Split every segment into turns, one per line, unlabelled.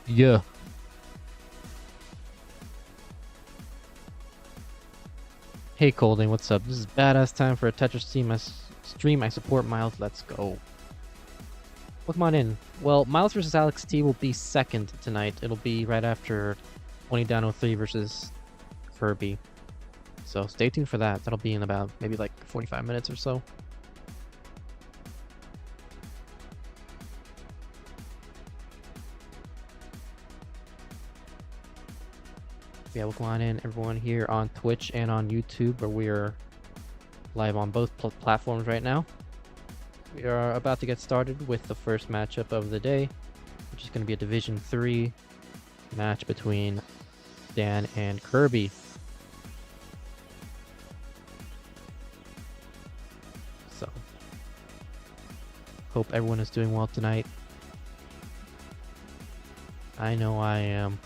Yeah. Hey Colding, what's up? This is badass time for a Tetris stream. I support MYLES. Let's go. Welcome on in. Well, MYLES versus Alex T will be second tonight. It'll be right after 20 down 03 versus Kirby. So stay tuned for that. That'll be in about maybe like 45 minutes or so. Yeah, welcome on in everyone here on Twitch and on YouTube, where we are live on both platforms right now. We are about to get started with the first matchup of the day, which is going to be a Division 3 match between Dan and Kirby. So, hope everyone is doing well tonight. I know I am.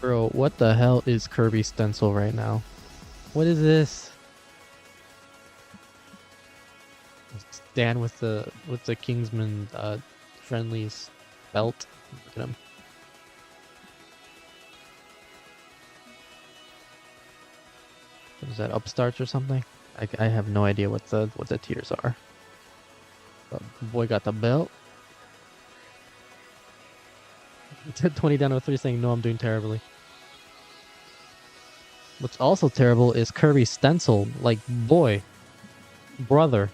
Bro, what the hell is Kirby's stencil right now? What is this? Dan with the Kingsman friendlies belt. Look at him. Is that upstarts or something? I have no idea what the tiers are. But boy got the belt. 20 down 03 saying no, I'm doing terribly. What's also terrible is Kirby's stencil. Like, boy. Brother.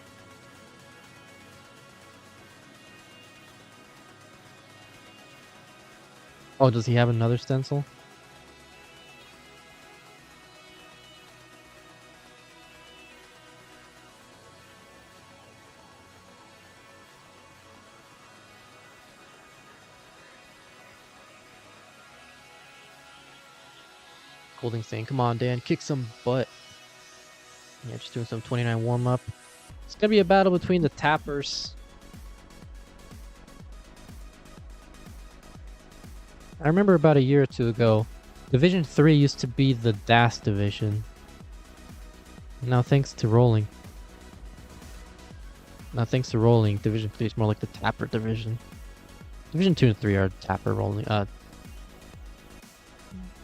Oh, does he have another stencil? Holding saying, come on, Dan, kick some butt. Yeah, just doing some 29 warm-up. It's gonna be a battle between the tappers. I remember about a year or two ago, Division 3 used to be the DAS division. Now thanks to rolling. Division 3 is more like the tapper division. Division 2 and 3 are tapper rolling,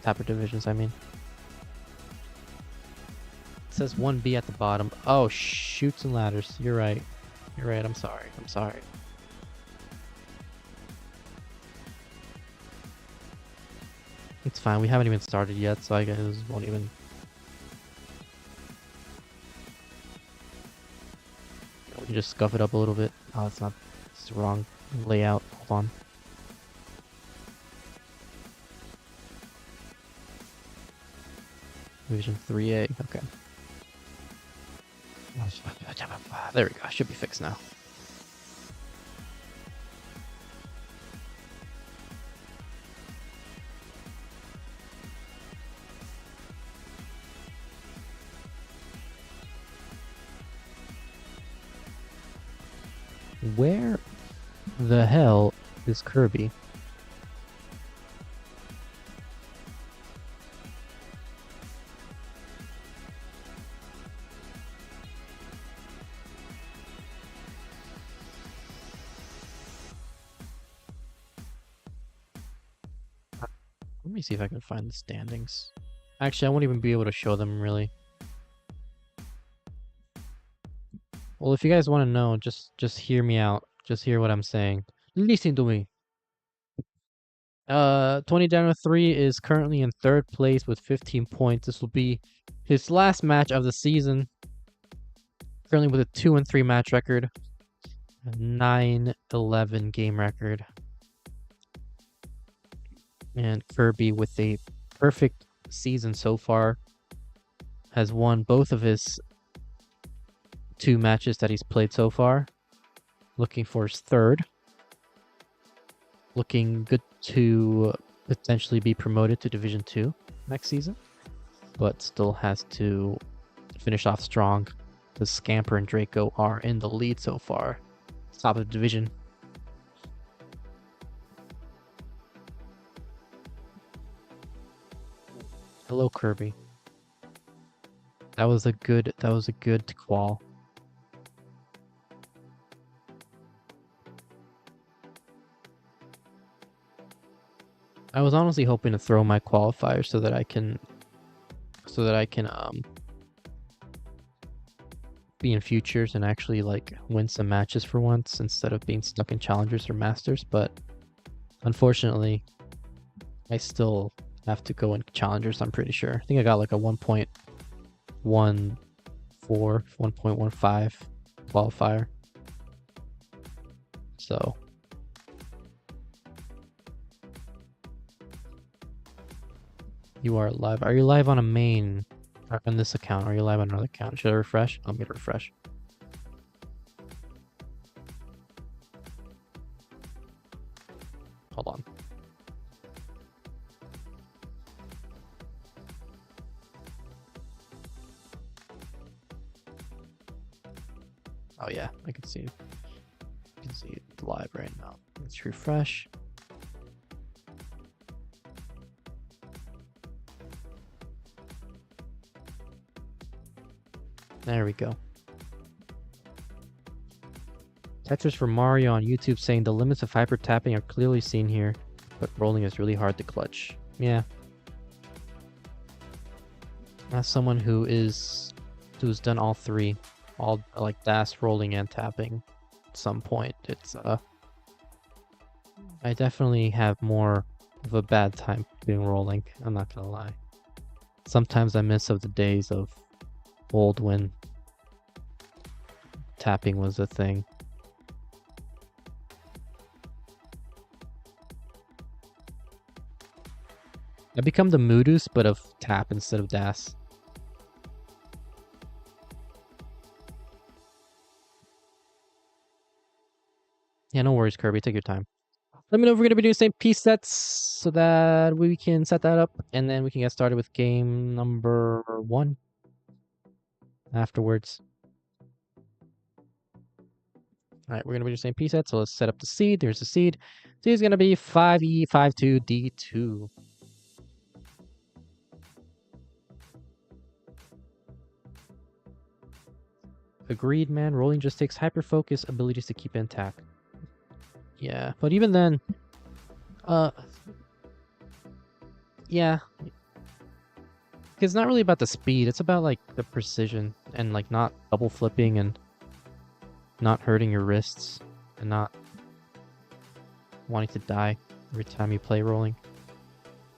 tapper divisions, I mean. It says 1B at the bottom. Oh, chutes and ladders. You're right. You're right. I'm sorry. I'm sorry. It's fine. We haven't even started yet, so I guess it won't even... We can just scuff it up a little bit. Oh, it's not... It's the wrong layout. Hold on. Division 3A. Okay. There we go. Should be fixed now. Where the hell is Kirby? Let me see if I can find the standings. Actually, I won't even be able to show them, really. Well, if you guys want to know, just hear me out. Just hear what I'm saying. Listen to me. 20 down 3 is currently in third place with 15 points. This will be his last match of the season. Currently with a 2-3 match record. A 9-11 game record. And Kirby, with a perfect season so far, has won both of his 2 matches that he's played so far. Looking for his third. Looking good to potentially be promoted to Division 2 next season. But still has to finish off strong. The Scamper and Draco are in the lead so far. Top of the division. Hello, Kirby. That was a good qual. I was honestly hoping to throw my qualifier so that I can be in futures and actually like win some matches for once instead of being stuck in challengers or masters, but unfortunately I still have to go in challengers, I'm pretty sure. I think I got like a 1.14, 1.15 qualifier. So you are live. Are you live on a main on this account? Are you live on another account? Should I refresh? I'm gonna refresh. Hold on. Oh yeah, I can see it. You can see it live right now. Let's refresh. There we go. Tetris for Mario on YouTube saying the limits of hyper tapping are clearly seen here, but rolling is really hard to clutch. Yeah. As someone who's done all three, all like dash, rolling, and tapping at some point, it's I definitely have more of a bad time doing rolling, I'm not gonna lie. Sometimes I miss of the days of old when tapping was a thing. I become the Moodus, but of tap instead of das. Yeah, no worries, Kirby. Take your time. Let me know if we're going to be doing the same piece sets so that we can set that up, and then we can get started with game number 1 afterwards. All right, we're going to be doing the same piece set, so let's set up the seed. There's the seed. Seed is going to be 5E52D2. Agreed, man. Rolling just takes hyper-focus abilities to keep intact. Yeah, but even then, yeah. It's not really about the speed, it's about like the precision and like not double flipping and not hurting your wrists and not wanting to die every time you play rolling.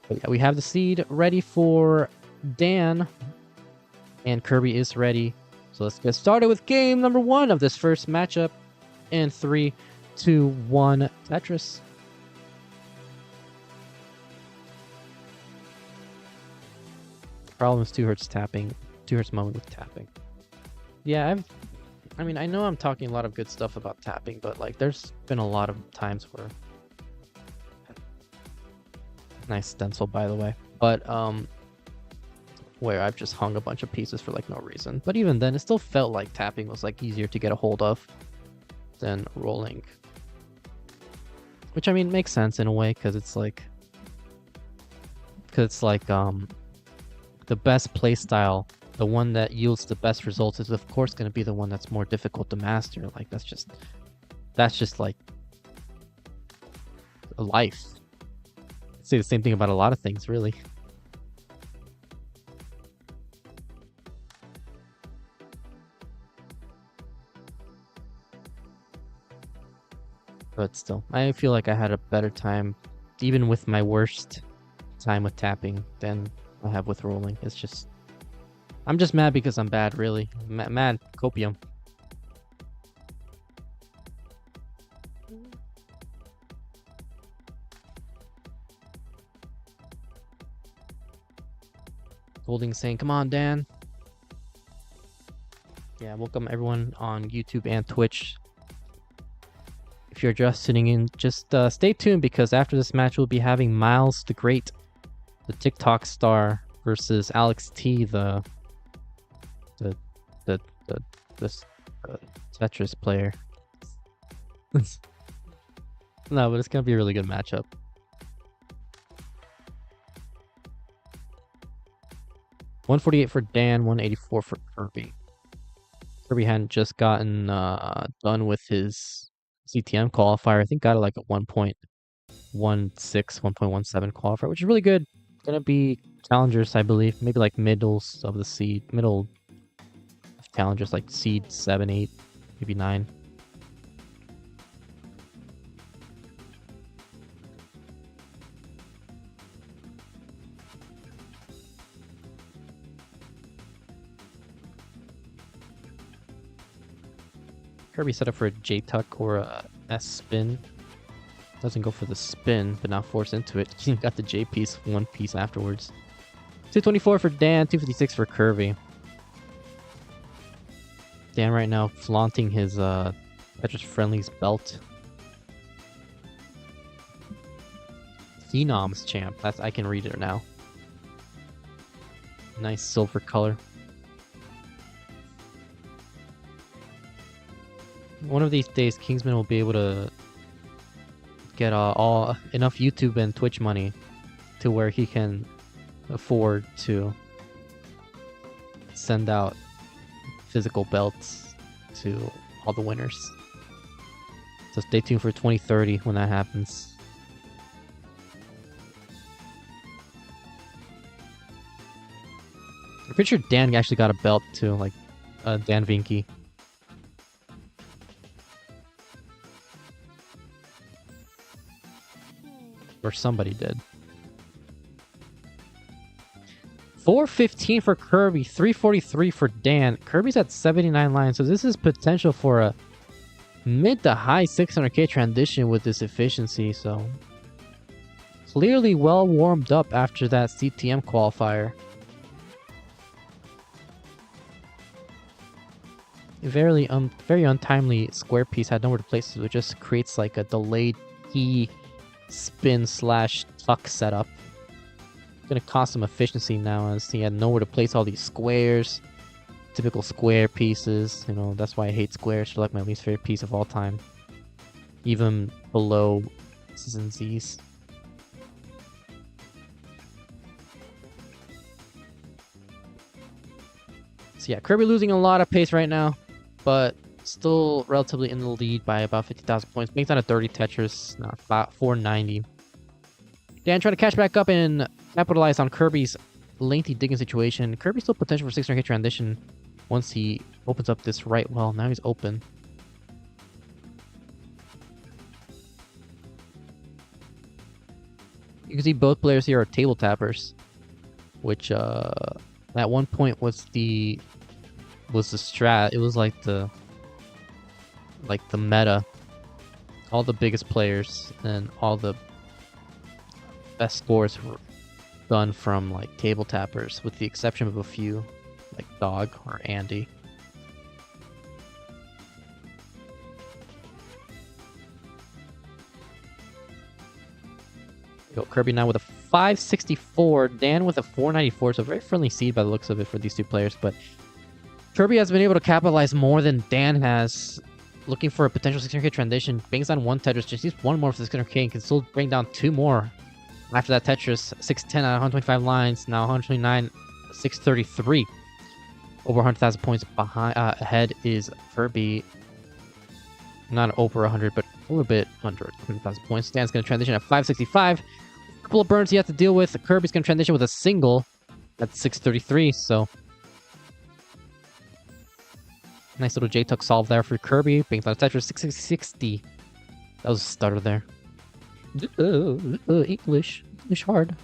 But yeah, we have the seed ready for Dan, and Kirby is ready. So let's get started with game number 1 of this first matchup in 3, 2, 1, Tetris. Problem is 2 Hz tapping, 2 Hz moment with tapping. Yeah, I mean, I know I'm talking a lot of good stuff about tapping, but like there's been a lot of times where nice stencil, by the way, but where I've just hung a bunch of pieces for like no reason. But even then, it still felt like tapping was like easier to get a hold of than rolling. Which I mean makes sense in a way, because it's like the best playstyle, the one that yields the best results is of course going to be the one that's more difficult to master. Like that's just like a life. I'd say the same thing about a lot of things, really. But still, I feel like I had a better time, even with my worst time with tapping, than I have with rolling. It's just, I'm just mad because I'm bad, really. Mad, copium. Golding saying, come on, Dan. Yeah, welcome everyone on YouTube and Twitch. If you're just tuning in, just stay tuned, because after this match we'll be having MYLES the Great, the TikTok star, versus Alex T, the Tetris player. No, but it's gonna be a really good matchup. 148 for Dan, 184 for Kirby. Kirby hadn't just gotten done with his CTM qualifier. I think got it like a 1.16, 1.17 qualifier, which is really good. Gonna be challengers, I believe. Maybe like middles of the seed, middle challengers, like seed 7, 8, maybe 9. Kirby set up for a J-Tuck or a S-Spin. Doesn't go for the spin, but not force into it. He got the J-piece, 1 piece afterwards. 224 for Dan, 256 for Kirby. Dan right now flaunting his Tetris Friendly's belt. Phenoms champ. That's, I can read it now. Nice silver color. One of these days, Kingsman will be able to get all enough YouTube and Twitch money to where he can afford to send out physical belts to all the winners. So stay tuned for 2030 when that happens. I'm pretty sure Dan actually got a belt too, like Dan Vinky. Or somebody did. 415 for Kirby, 343 for Dan. Kirby's at 79 lines, so this is potential for a mid to high 600k transition with this efficiency, so clearly well warmed up after that CTM qualifier. Very untimely square piece, had nowhere to place it, so it just creates like a delayed key spin / tuck setup. Gonna cost him efficiency now as he had nowhere to place all these squares. Typical square pieces, you know, that's why I hate squares. They're like my least favorite piece of all time. Even below X's and Z's. So yeah, Kirby losing a lot of pace right now, but still relatively in the lead by about 50,000 points. Makes that a 30 Tetris, not 490. Dan trying to catch back up and capitalize on Kirby's lengthy digging situation. Kirby's still potential for 600k transition once he opens up this right well. Now he's open. You can see both players here are table tappers, which at one point was the strat. It was like the meta. All the biggest players and all the best scores were done from like table tappers, with the exception of a few, like Dog or Andy. Go Kirby now with a 564, Dan with a 494, so very friendly seed by the looks of it for these two players, but Kirby has been able to capitalize more than Dan has, looking for a potential 600k transition. Bangs on 1 Tetris, just needs 1 more for 600k and can still bring down 2 more. After that Tetris, 610 out of 125 lines, now 129, 633. Over 100,000 points behind, ahead is Kirby. Not over 100, but a little bit under 100,000 points. Dan's going to transition at 565. A couple of burns he has to deal with. Kirby's going to transition with a single at 633, so nice little J-Tuck solve there for Kirby. Bangs on Tetris, 660. That was a stutter there. English hard.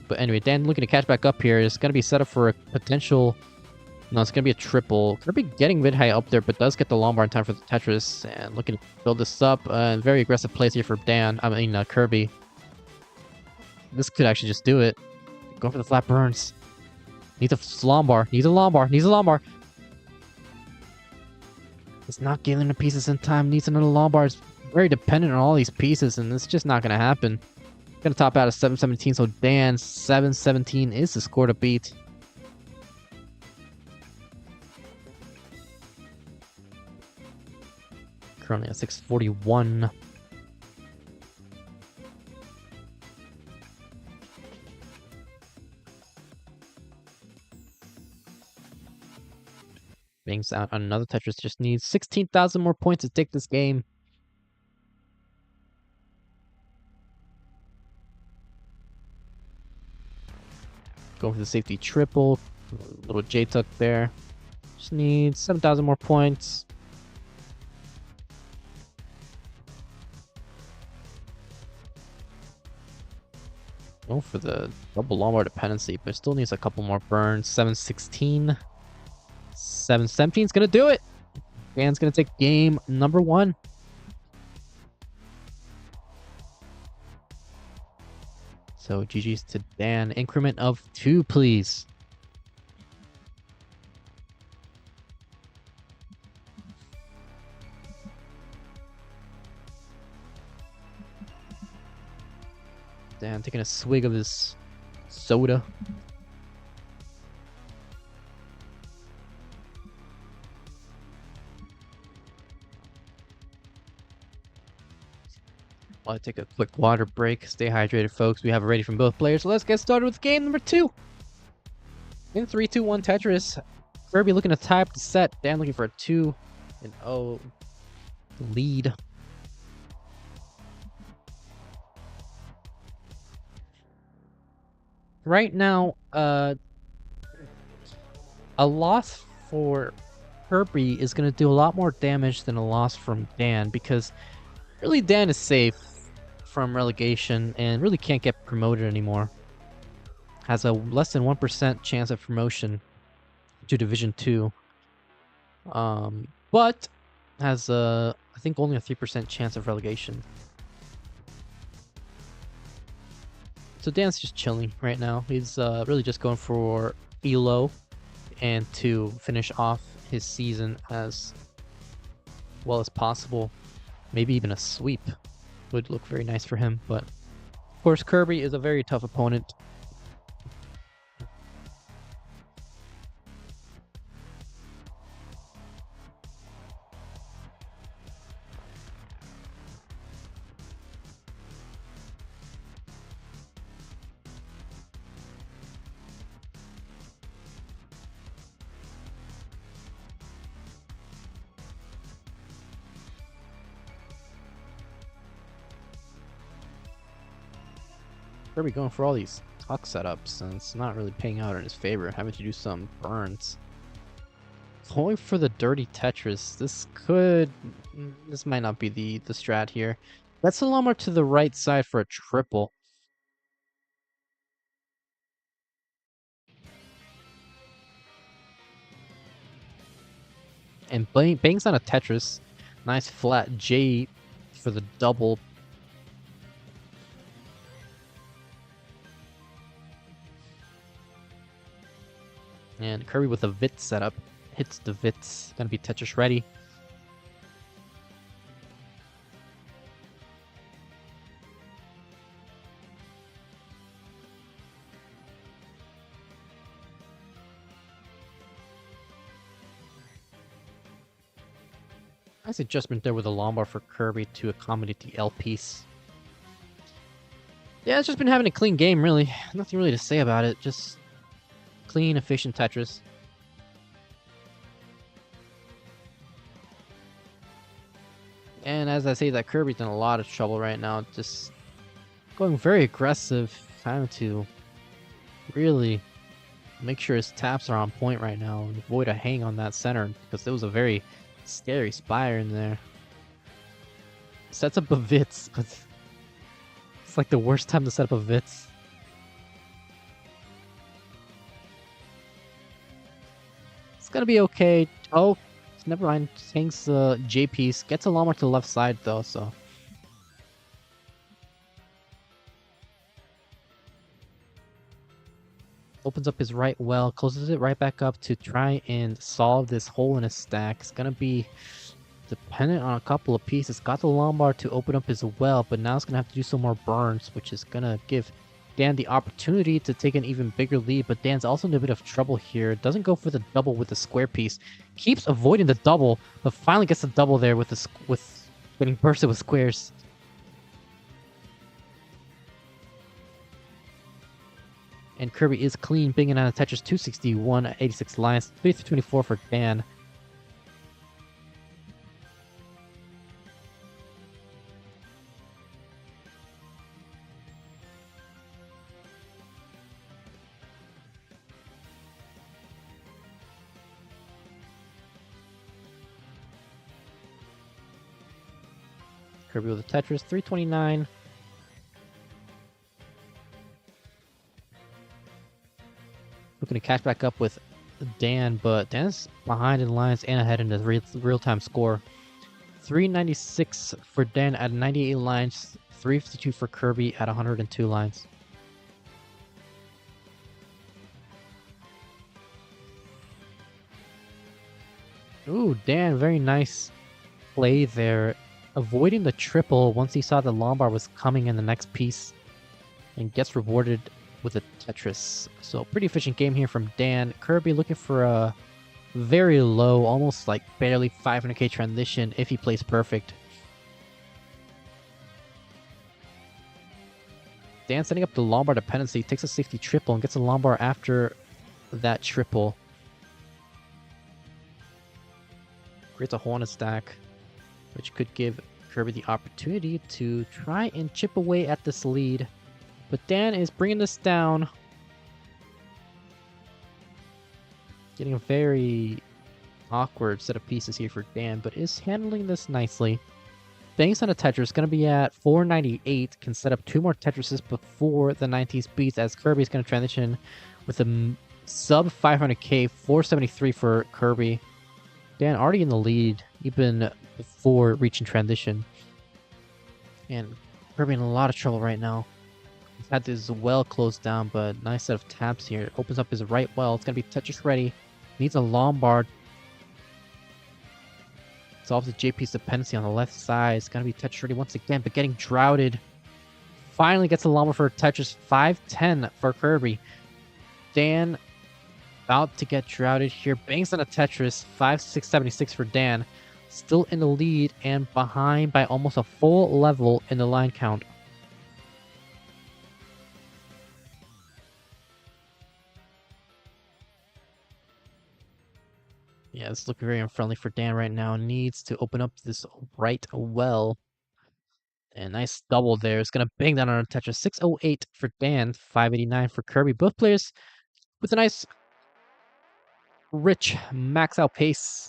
But anyway, Dan looking to catch back up here. It's going to be set up for a potential... No, it's going to be a triple. Kirby getting mid high up there, but does get the long bar in time for the Tetris. And looking to build this up. Very aggressive plays here for Dan. I mean, Kirby. This could actually just do it. Go for the flat burns. Needs a long bar. Needs a long bar. Needs a long bar. It's not getting the pieces in time. Needs another long bar. It's very dependent on all these pieces, and it's just not going to happen. Going to top out at 717, so Dan 717 is the score to beat. Currently at 641. Bangs out on another Tetris. Just needs 16,000 more points to take this game. Going for the safety triple. Little J-tuck there. Just needs 7,000 more points. Go for the double Lombard dependency, but still needs a couple more burns. 716. 717 is going to do it. Dan's going to take game number 1. So GG's to Dan. Increment of 2, please. Dan taking a swig of his soda. I'll take a quick water break. Stay hydrated, folks. We have it ready from both players. So let's get started with game number 2. In 3-2-1 Tetris. Kirby looking to tie up the set. Dan looking for a 2-0 lead. Right now, a loss for Kirby is going to do a lot more damage than a loss from Dan, because really Dan is safe from relegation and really can't get promoted anymore. Has a less than 1% chance of promotion to Division 2. But has I think only a 3% chance of relegation. So Dan's just chilling right now. He's really just going for ELO and to finish off his season as well as possible. Maybe even a sweep would look very nice for him. But of course, Kirby is a very tough opponent. Kirby going for all these tuck setups, and it's not really paying out in his favor, having to do some burns. Going for the dirty Tetris. This might not be the strat here. Let's allow more to the right side for a triple. And bangs on a Tetris. Nice flat J for the double. And Kirby with a Vit setup. Hits the Vits. Gonna be Tetris ready. Nice adjustment there with a Lombard for Kirby to accommodate the L piece. Yeah, it's just been having a clean game, really. Nothing really to say about it. Just clean, efficient Tetris. And as I say that, Kirby's in a lot of trouble right now. Just going very aggressive. Trying to really make sure his taps are on point right now and avoid a hang on that center, because there was a very scary spire in there. Sets up a Vits, but it's like the worst time to set up a Vits. It's gonna be okay. Oh, never mind. Hangs the J piece. Gets a lot more to the left side though, so. Opens up his right well, closes it right back up to try and solve this hole in his stack. It's gonna be dependent on a couple of pieces. Got the Lombard to open up his well, but now it's gonna have to do some more burns, which is gonna give Dan the opportunity to take an even bigger lead. But Dan's also in a bit of trouble here. Doesn't go for the double with the square piece. Keeps avoiding the double, but finally gets the double there with getting bursted with squares. And Kirby is clean, binging out of Tetris 261 at 86 lines, 3-24 for Dan. Kirby with a Tetris, 329. Looking to catch back up with Dan, but Dan's behind in lines and ahead in the real-time score. 396 for Dan at 98 lines, 352 for Kirby at 102 lines. Ooh, Dan, very nice play there. Avoiding the triple once he saw the Lombard was coming in the next piece and gets rewarded with a Tetris. So pretty efficient game here from Dan. Kirby looking for a very low, almost like barely 500k transition if he plays perfect. Dan setting up the Lombard dependency, takes a safety triple and gets a Lombard after that triple. Creates a hole in a stack, which could give Kirby the opportunity to try and chip away at this lead. But Dan is bringing this down. Getting a very awkward set of pieces here for Dan, but is handling this nicely. Banks on a Tetris, going to be at 498. Can set up 2 more Tetrises before the 90s beats, as Kirby is going to transition with a sub 500k, 473 for Kirby. Dan already in the lead, even before reaching transition. And Kirby in a lot of trouble right now. He's had this well closed down, but nice set of taps here. Opens up his right well. It's going to be Tetris ready. Needs a Lombard. Solves the JP's dependency on the left side. It's going to be Tetris ready once again, but getting droughted. Finally gets a Lombard for Tetris. 510 for Kirby. Dan about to get droughted here. Banks on a Tetris. 5676 for Dan. Still in the lead and behind by almost a full level in the line count. Yeah, it's looking very unfriendly for Dan right now. Needs to open up this right well. And nice double there. It's going to bang down on a Tetris. 608 for Dan, 589 for Kirby. Both players with a nice, rich max out pace.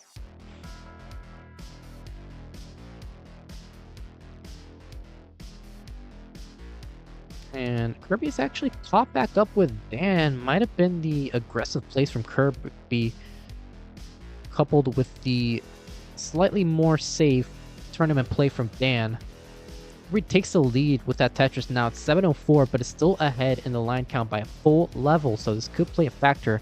And Kirby's actually caught back up with Dan. Might have been the aggressive plays from Kirby, coupled with the slightly more safe tournament play from Dan. Kirby takes the lead with that Tetris now. It's 704, but it's still ahead in the line count by a full level, so this could play a factor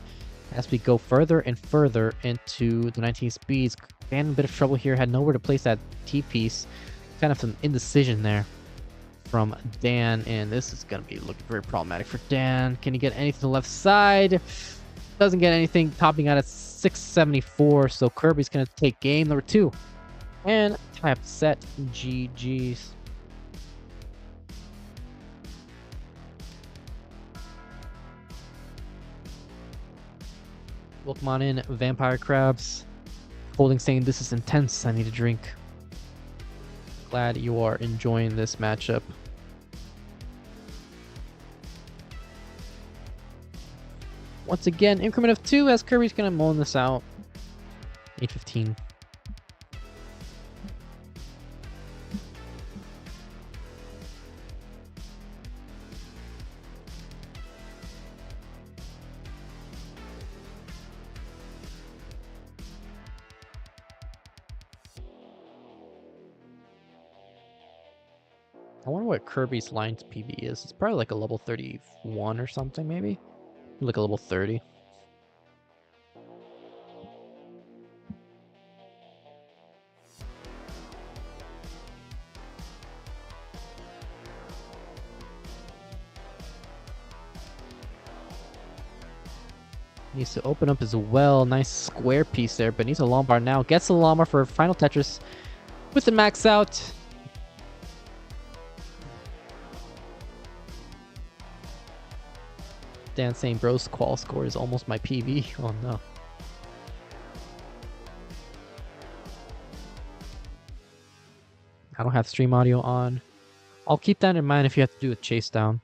as we go further and further into the 19 speeds. Dan in a bit of trouble here, had nowhere to place that T-piece. Kind of some indecision there from Dan, and this is going to be looking very problematic for Dan. Can he get anything to the left side? Doesn't get anything, topping out at 674, so Kirby's going to take game number 2 and tie up the set. GG's. Welcome on in, Vampire Crabs. Holding saying, this is intense, I need a drink. Glad you are enjoying this matchup. Once again, increment of 2 as Kirby's going to mull this out. 815. I wonder what Kirby's Lines PV is. It's probably like a level 31 or something, maybe? Like a level 30. Needs to open up as well. Nice square piece there, but needs a Lombard now. Gets the Lombard for final Tetris with the max out. Dan saying bro's qual score is almost my PV. Oh no. I don't have stream audio on. I'll keep that in mind if you have to do a chase down.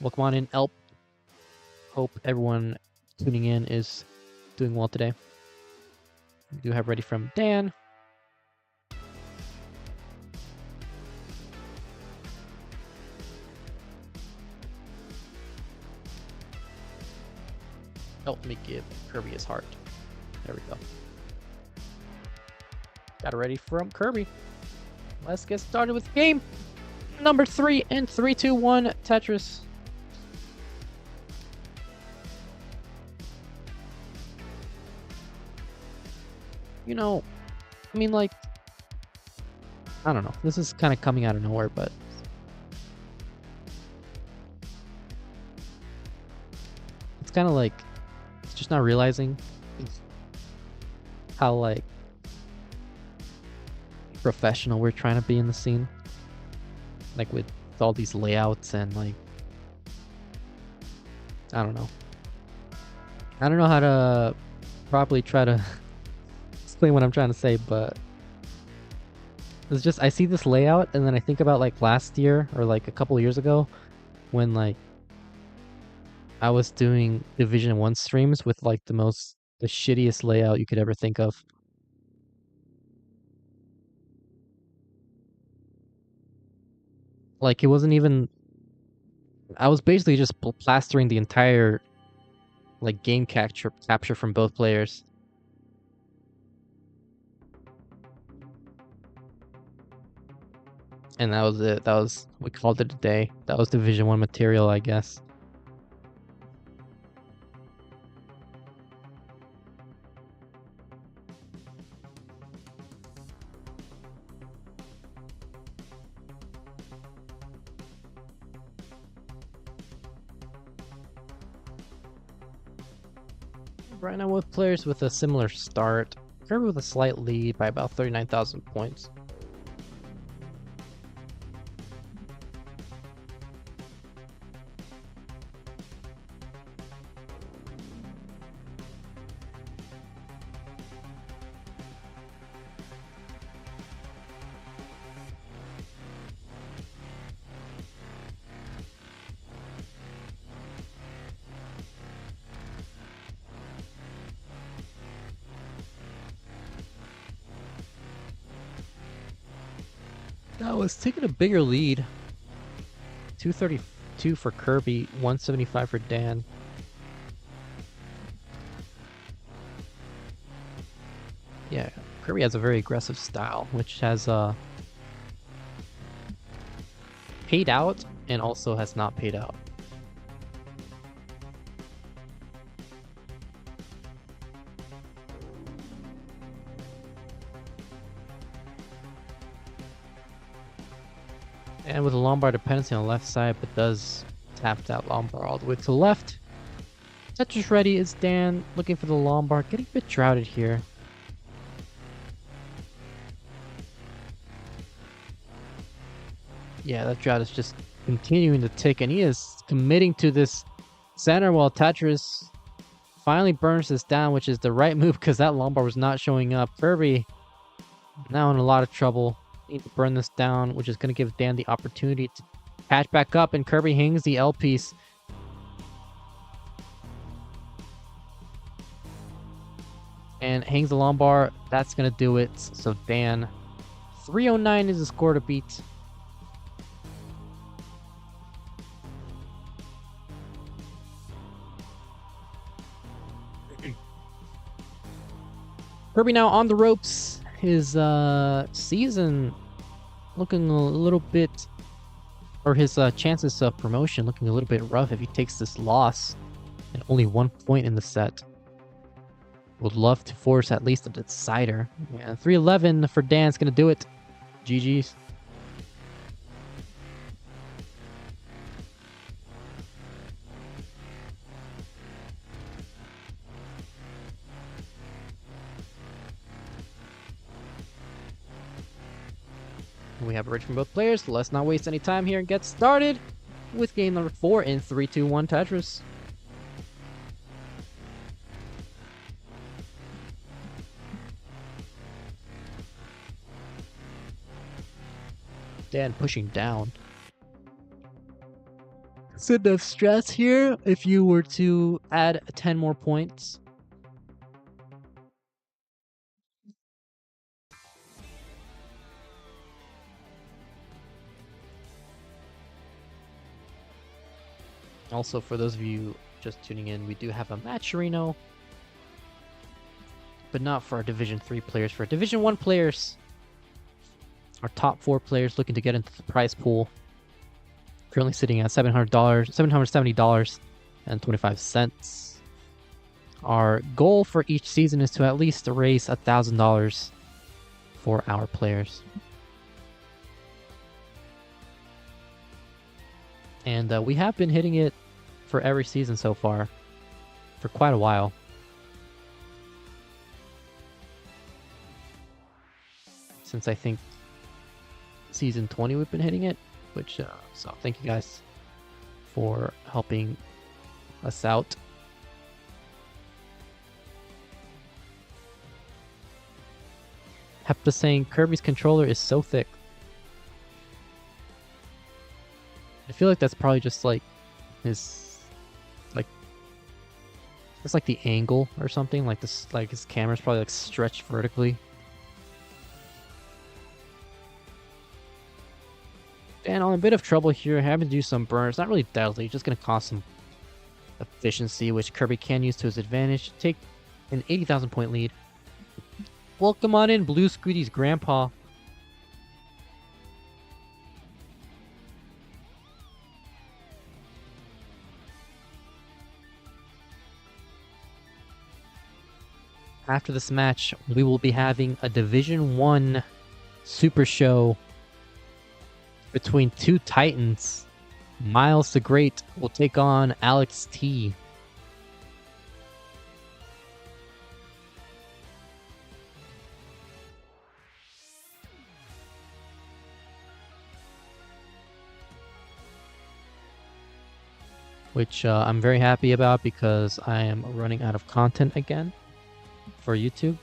Welcome on in, Elp. Hope everyone tuning in is doing well today. We do have ready from Dan. Help me give Kirby his heart. There we go. Got it ready from Kirby. Let's get started with game number 3 in 3, 2, 1 Tetris. You know, I mean, like, I don't know. This is kind of coming out of nowhere, but it's kind of like, it's just not realizing how, like, professional we're trying to be in the scene. Like, with all these layouts and, like, I don't know. I don't know how to properly try to explain what I'm trying to say, but it's just, I see this layout and then I think about like last year or like a couple of years ago when like I was doing Division 1 streams with like the shittiest layout you could ever think of. Like, it wasn't even, I was basically just plastering the entire like game capture from both players. And that was it. We called it a day. That was Division 1 material, I guess. Right now with players with a similar start. Kirby with a slight lead by about 39,000 points. That was taking a bigger lead. 232 for Kirby, 175 for Dan. Yeah, Kirby has a very aggressive style, which has paid out and also has not paid out. And with a Lombard dependency on the left side, but does tap that Lombard all the way to the left. Tetris ready is Dan, looking for the Lombard, getting a bit droughted here. Yeah, that drought is just continuing to tick, and he is committing to this center while Tetris finally burns this down, which is the right move because that Lombard was not showing up. Kirby now in a lot of trouble. Need to burn this down, which is going to give Dan the opportunity to catch back up, and Kirby hangs the L piece. And hangs the Lombard. That's going to do it. So Dan, 309 is the score to beat. Kirby now on the ropes. His season looking a little bit, or his chances of promotion looking a little bit rough if he takes this loss and only 1 point in the set. Would love to force at least a decider. Yeah, 311 for Dan is going to do it. GG's. We have a rich from both players, so let's not waste any time here and get started with game number 4 in 3, 2, 1 Tetris. Dan pushing down. It's enough stress here if you were to add 10 more points. Also, for those of you just tuning in, we do have a match arena, but not for our Division 3 players. For our Division 1 players, our top 4 players looking to get into the prize pool, currently sitting at $770.25. Our goal for each season is to at least raise $1,000 for our players. And we have been hitting it for every season so far for quite a while. Since I think season 20 we've been hitting it, which so thank you guys for helping us out. Hepta saying Kirby's controller is so thick. I feel like that's probably just like his, like, it's like the angle or something. Like this, like his camera's probably like stretched vertically. And I'm in a bit of trouble here. Having to do some burns. Not really deadly, just gonna cost some efficiency, which Kirby can use to his advantage. Take an 80,000 point lead. Welcome on in, Blue Scooty's grandpa. After this match, we will be having a Division 1 Super Show between two titans. Miles the Great will take on Alex T. Which I'm very happy about because I am running out of content again for YouTube.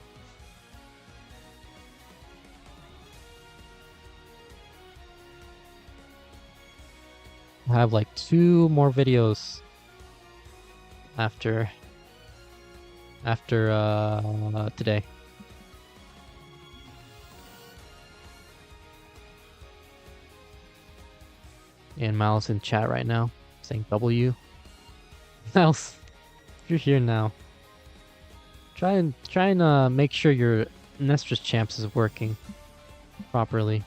I have like 2 more videos after today. And Miles in chat right now saying W. Miles, you're here now. Try and make sure your Nessus Champs is working properly.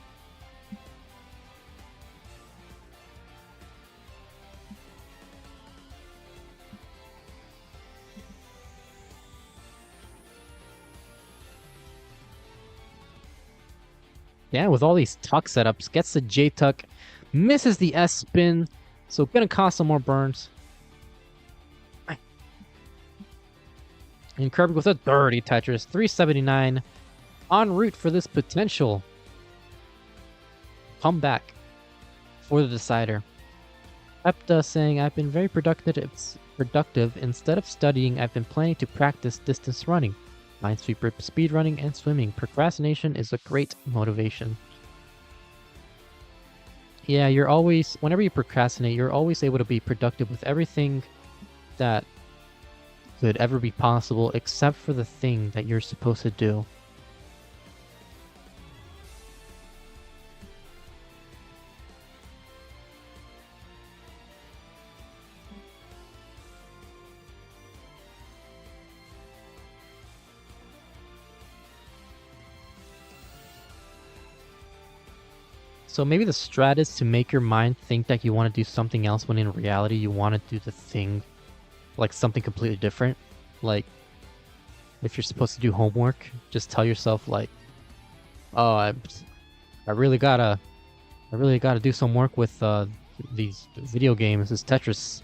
Yeah, with all these tuck setups, gets the J tuck, misses the S spin, so gonna cost some more burns. And Kirby with a dirty Tetris, 379, en route for this potential comeback for the decider. Hepta saying, I've been very productive. Instead of studying, I've been planning to practice distance running, Minesweeper, speed running, and swimming. Procrastination is a great motivation. Yeah, you're always, whenever you procrastinate, you're always able to be productive with everything that could ever be possible except for the thing that you're supposed to do. So maybe the strat is to make your mind think that you want to do something else when in reality you want to do the thing, like something completely different. Like if you're supposed to do homework, just tell yourself like, oh, I really gotta do some work with these video games, this Tetris.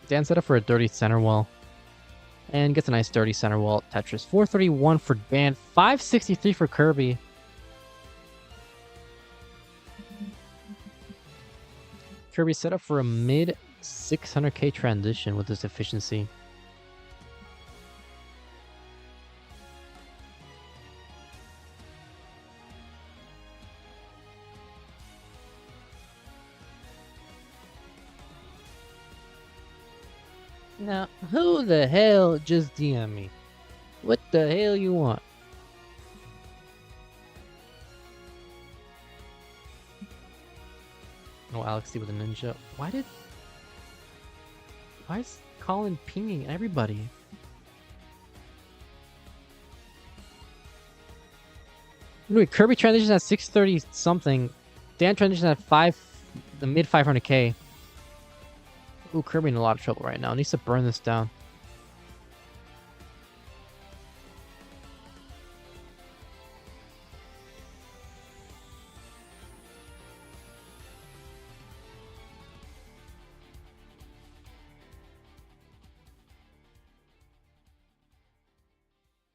Dan set up for a dirty center wall. And gets a nice dirty center wall at Tetris. 431 for Dan. 563 for Kirby. Kirby set up for a mid 600k transition with this efficiency. Now, who the hell just DM me? What the hell you want? Oh, Alex T with a ninja. Why is Colin pinging everybody? Anyway, Kirby transitions at 630 something. Dan transitions at the mid 500k. Ooh, Kirby in a lot of trouble right now. Needs to burn this down.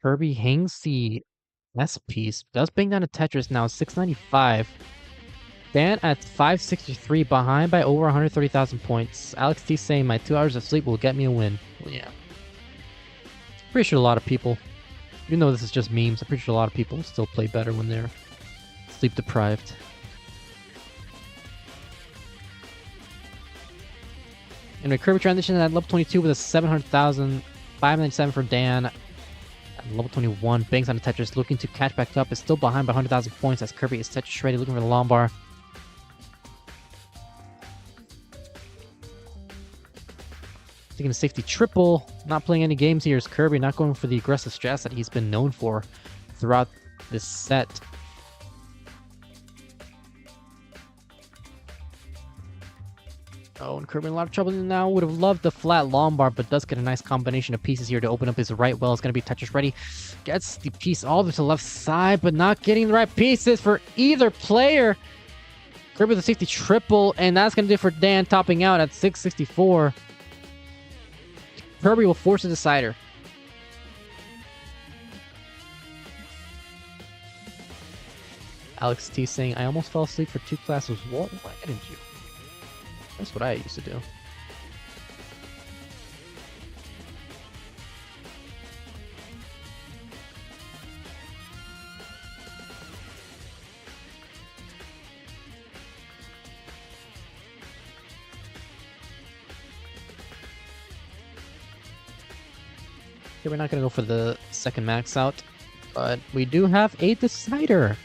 Kirby hangs the S piece. Does bring down to Tetris now, 695. Dan at 563, behind by over 130,000 points. Alex T saying my 2 hours of sleep will get me a win. Well, yeah. Pretty sure a lot of people, even though this is just memes, I'm pretty sure a lot of people still play better when they're sleep deprived. Anyway, Kirby transition at level 22 with a 700,000, 597 for Dan. At level 21, bangs on the Tetris, looking to catch back up. Is still behind by 100,000 points as Kirby is Tetris ready, looking for the long bar. Taking a safety triple. Not playing any games here is Kirby, not going for the aggressive strats that he's been known for throughout this set. Oh, and Kirby in a lot of trouble now. Would have loved the flat long bar, but does get a nice combination of pieces here to open up his right well. It's going to be Tetris ready. Gets the piece all the way to the left side, but not getting the right pieces for either player. Kirby with a safety triple, and that's going to do it for Dan, topping out at 664. Kirby will force a decider. Alex T saying, I almost fell asleep for 2 classes. What? Why didn't you? That's what I used to do. Okay, we're not going to go for the second max out, but we do have a decider.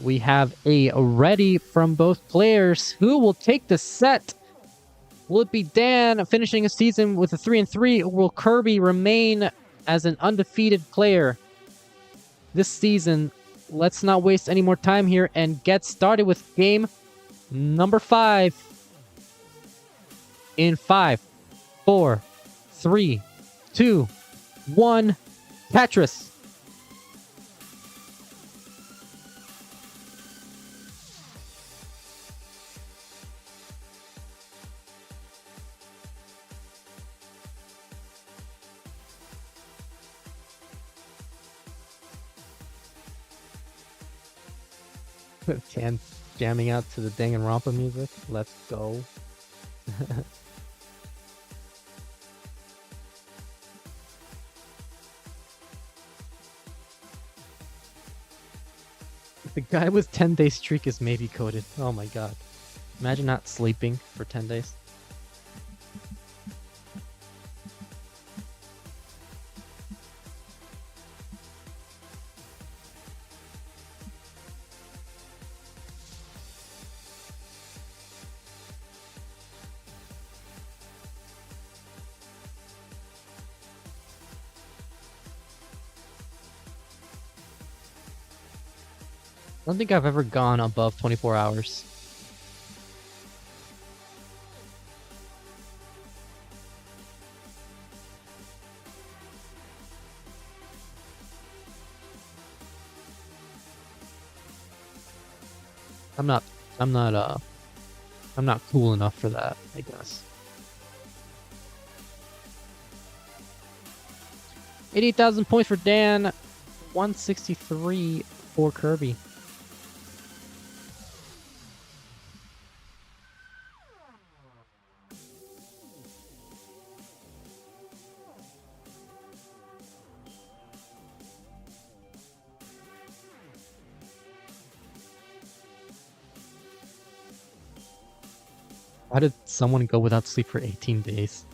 We have a ready from both players. Who will take the set? Will it be Dan finishing a season with a 3-3, or will Kirby remain as an undefeated player this season? Let's not waste any more time here and get started with game number 5. In 5, 4, 3, 2, 1, Tetris. Can jamming out to the Danganronpa music. Let's go. The guy with 10-day streak is maybe coded. Oh my god. Imagine not sleeping for 10 days. I don't think I've ever gone above 24 hours. I'm not cool enough for that, I guess. 88,000 points for Dan, 163 for Kirby. How did someone go without sleep for 18 days?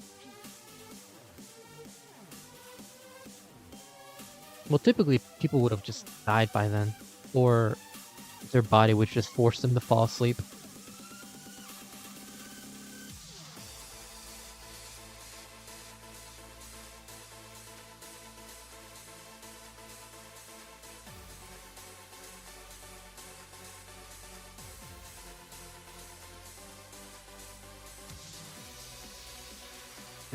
Well, typically people would have just died by then, or their body would just force them to fall asleep.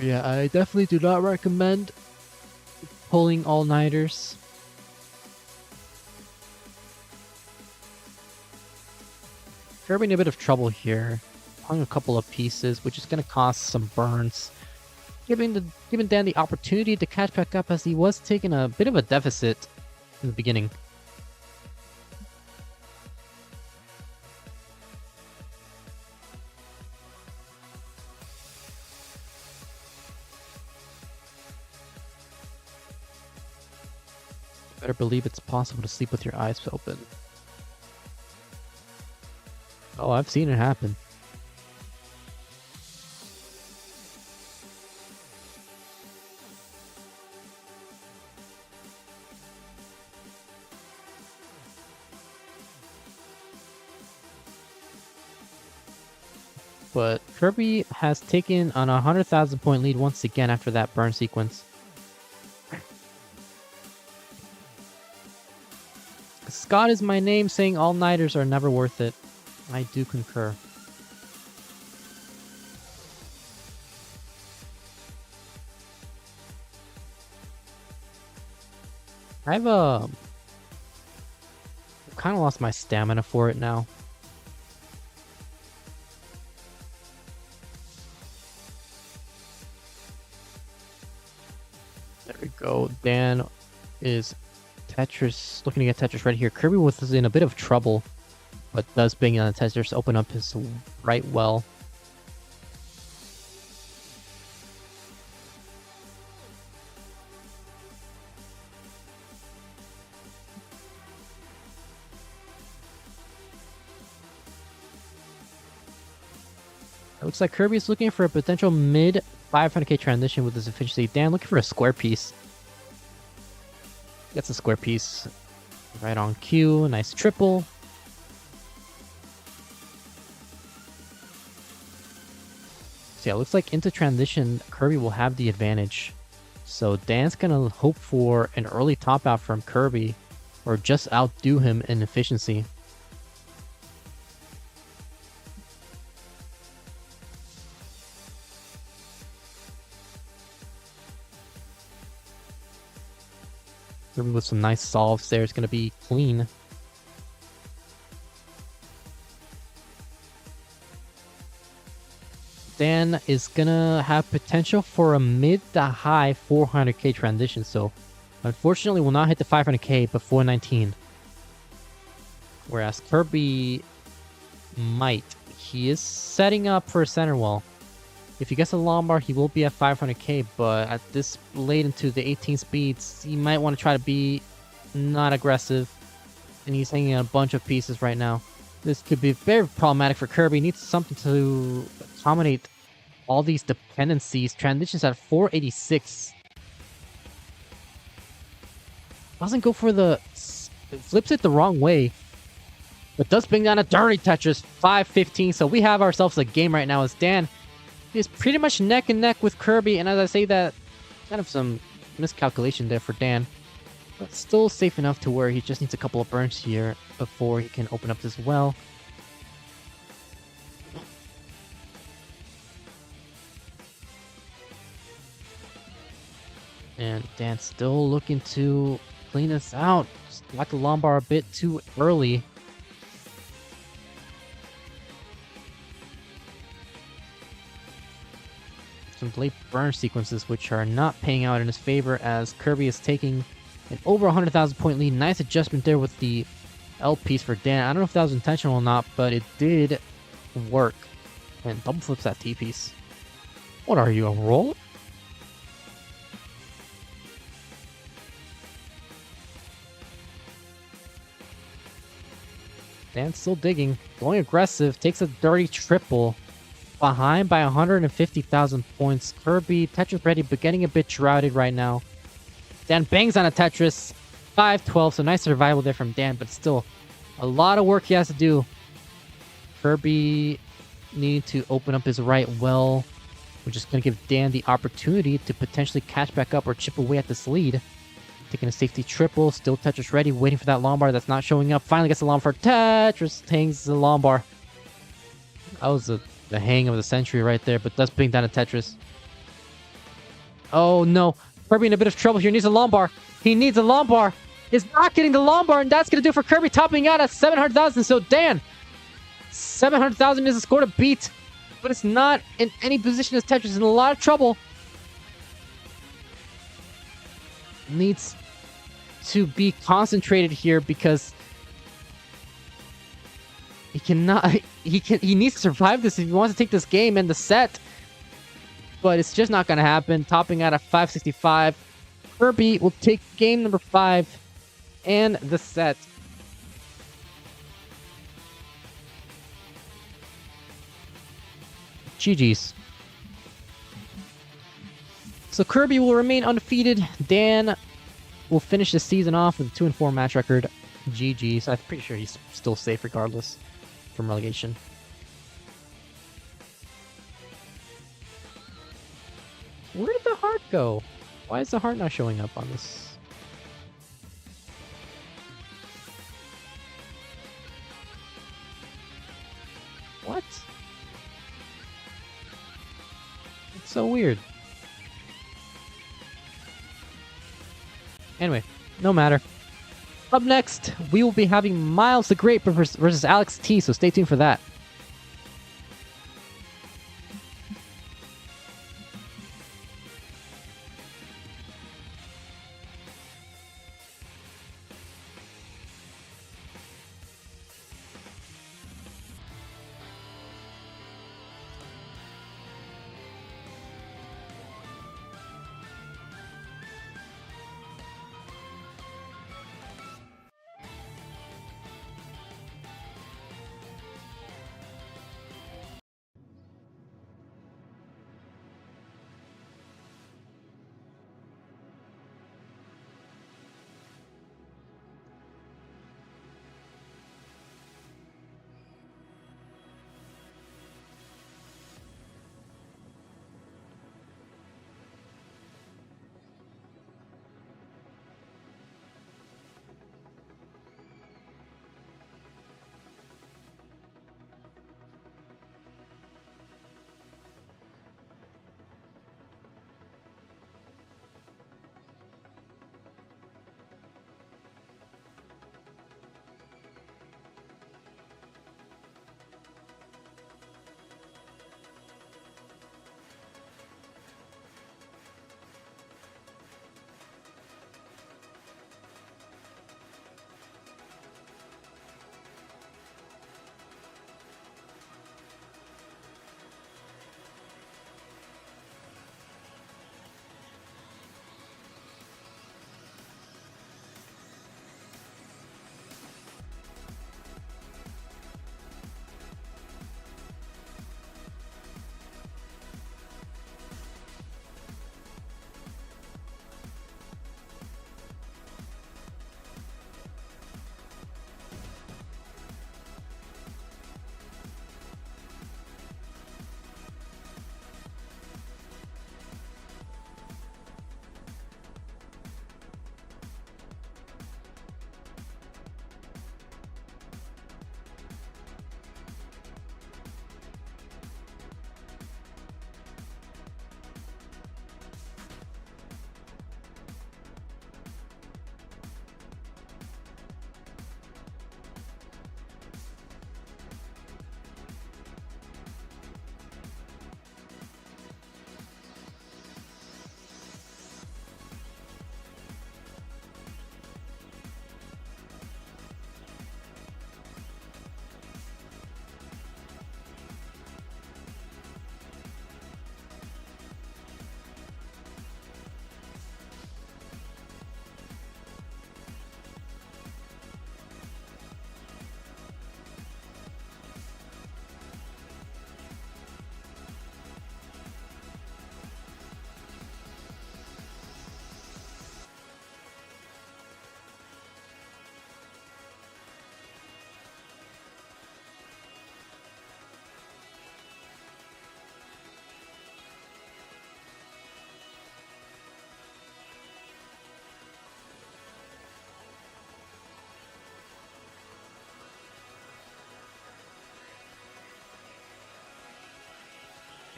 Yeah, I definitely do not recommend pulling all-nighters. Kirby in a bit of trouble here. Pulling a couple of pieces, which is going to cause some burns. Giving Dan the opportunity to catch back up as he was taking a bit of a deficit in the beginning. Better believe it's possible to sleep with your eyes open. Oh, I've seen it happen. But Kirby has taken on a 100,000 point lead once again after that burn sequence. Scott is my name, saying all-nighters are never worth it. I do concur. I've kind of lost my stamina for it now. There we go. Dan is Tetris, looking to get Tetris right here. Kirby was in a bit of trouble, but does bring on Tetris, open up his right well. It looks like Kirby is looking for a potential mid 500k transition with his efficiency. Dan looking for a square piece. Gets a square piece right on cue. Nice triple. So yeah, it looks like into transition, Kirby will have the advantage. So Dan's gonna hope for an early top out from Kirby, or just outdo him in efficiency. Kirby with some nice solves there. It's gonna be clean. Dan is gonna have potential for a mid to high 400k transition, so unfortunately will not hit the 500k before 19. Whereas Kirby might. He is setting up for a center wall. If he gets a long bar, he will be at 500k, but at this late into the 18 speeds, he might want to try to be not aggressive, and he's hanging on a bunch of pieces right now. This could be very problematic for Kirby. He needs something to accommodate all these dependencies. Transitions at 486. Doesn't go for the... flips it the wrong way. But does bring down a dirty Tetris. 515. So we have ourselves a game right now as Dan is pretty much neck and neck with Kirby. And as I say that, kind of some miscalculation there for Dan. But still safe enough to where he just needs a couple of burns here before he can open up this well. And Dan's still looking to clean this out. Just like the long bar a bit too early. Some late burn sequences which are not paying out in his favor as Kirby is taking an over 100,000 point lead. Nice adjustment there with the L piece for Dan. I don't know if that was intentional or not, but it did work. And double flips that T piece. What are you, a roll? Dan still digging, going aggressive, takes a dirty triple. behind by 150,000 points. Kirby, Tetris ready, but getting a bit shrouded right now. Dan bangs on a Tetris. 5-12, so nice survival there from Dan, but still a lot of work he has to do. Kirby needing to open up his right well, which is going to give Dan the opportunity to potentially catch back up or chip away at this lead. Taking a safety triple, still Tetris ready, waiting for that long bar that's not showing up. Finally gets the long bar. Tetris hangs the long bar. That was the hang of the century right there, but does bring down a Tetris. Oh no, Kirby in a bit of trouble here. Needs a long bar. He needs a long bar. Is not getting the long bar, and that's going to do for Kirby, topping out at 700,000. So Dan, 700,000 is a score to beat, but it's not in any position as Tetris is in a lot of trouble. Needs to be concentrated here because he needs to survive this if he wants to take this game and the set. But it's just not going to happen. Topping out at 565. Kirby will take game number 5 and the set. GG's. So Kirby will remain undefeated. Dan will finish the season off with a 2-4 match record. GG's. I'm pretty sure he's still safe regardless from relegation. Where did the heart go? Why is the heart not showing up on this? What? It's so weird. Anyway, no matter. Up next, we will be having MYLES the Great versus Alex T, so stay tuned for that.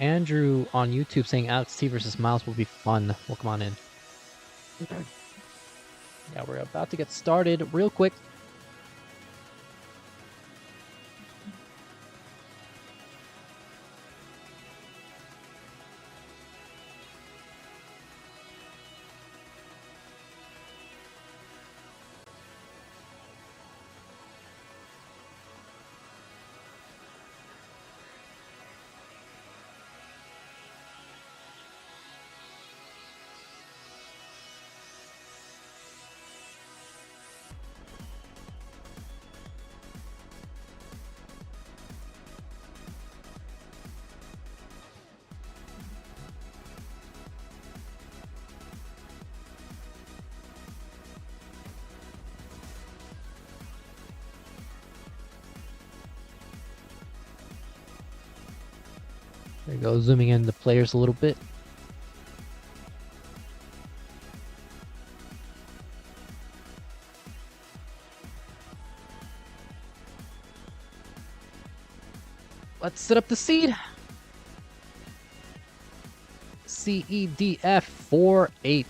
Andrew on YouTube saying Alex T versus Miles will be fun. Welcome on in. Yeah, we're about to get started real quick. There you go, zooming in the players a little bit. Let's set up the seed. CEDF48.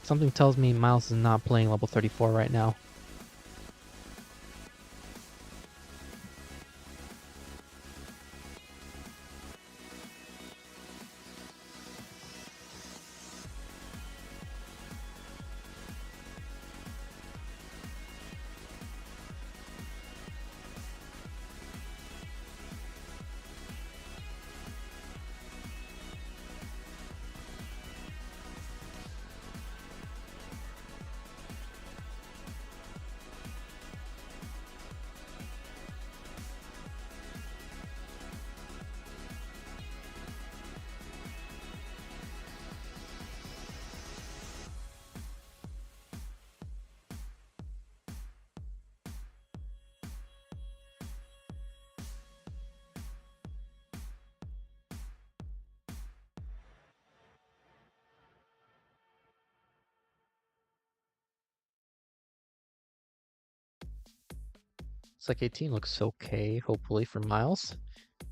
Something tells me Miles is not playing level 34 right now. Looks like 18 looks okay, hopefully, for Miles.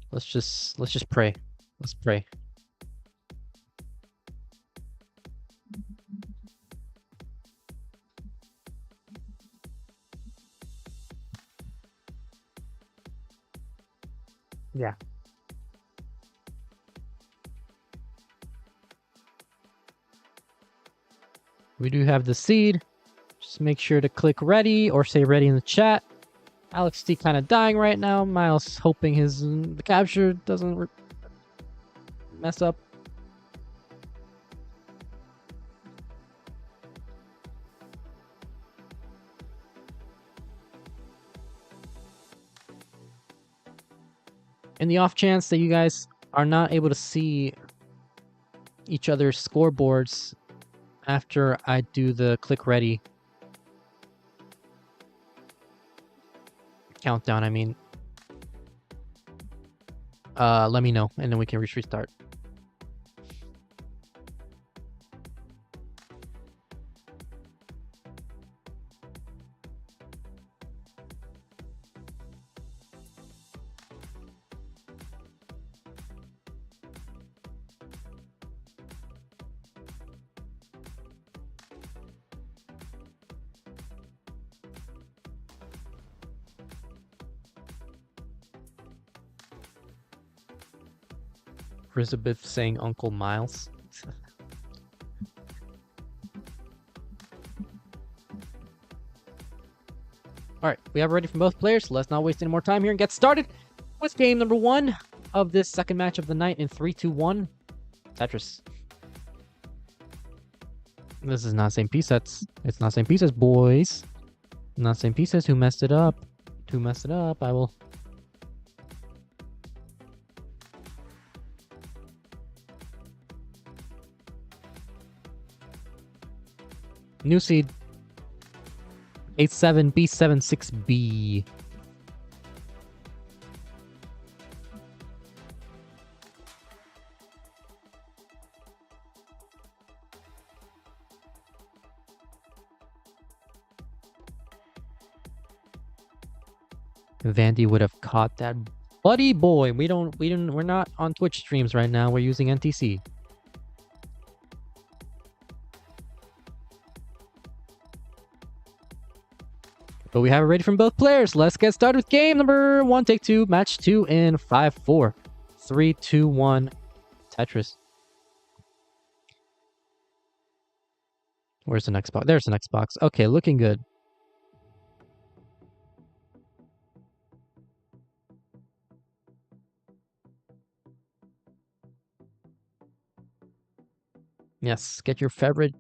Let's just pray. Let's pray. Yeah. We do have the seed. Just make sure to click ready or say ready in the chat. Alex T kind of dying right now. Miles hoping his the capture doesn't mess up. In the off chance that you guys are not able to see each other's scoreboards after I do the click ready countdown, I mean, let me know and then we can restart. Elizabeth saying Uncle Miles. Alright, we have ready from both players, so let's not waste any more time here and get started with game number 1 of this second match of the night in 3, 2, 1. Tetris. This is not same presets. It's not same pieces, boys. Not same pieces. Who messed it up? Who messed it up? I will... New seed. 87B76B. Vandy would have caught that. Buddy boy, we're not on Twitch streams right now. We're using NTC. But we have it ready from both players. Let's get started with game number 1, take 2, match 2 in 5-4. 3, 2, 1, Tetris. Where's the next box? There's the next box. Okay, looking good. Yes, get your favorite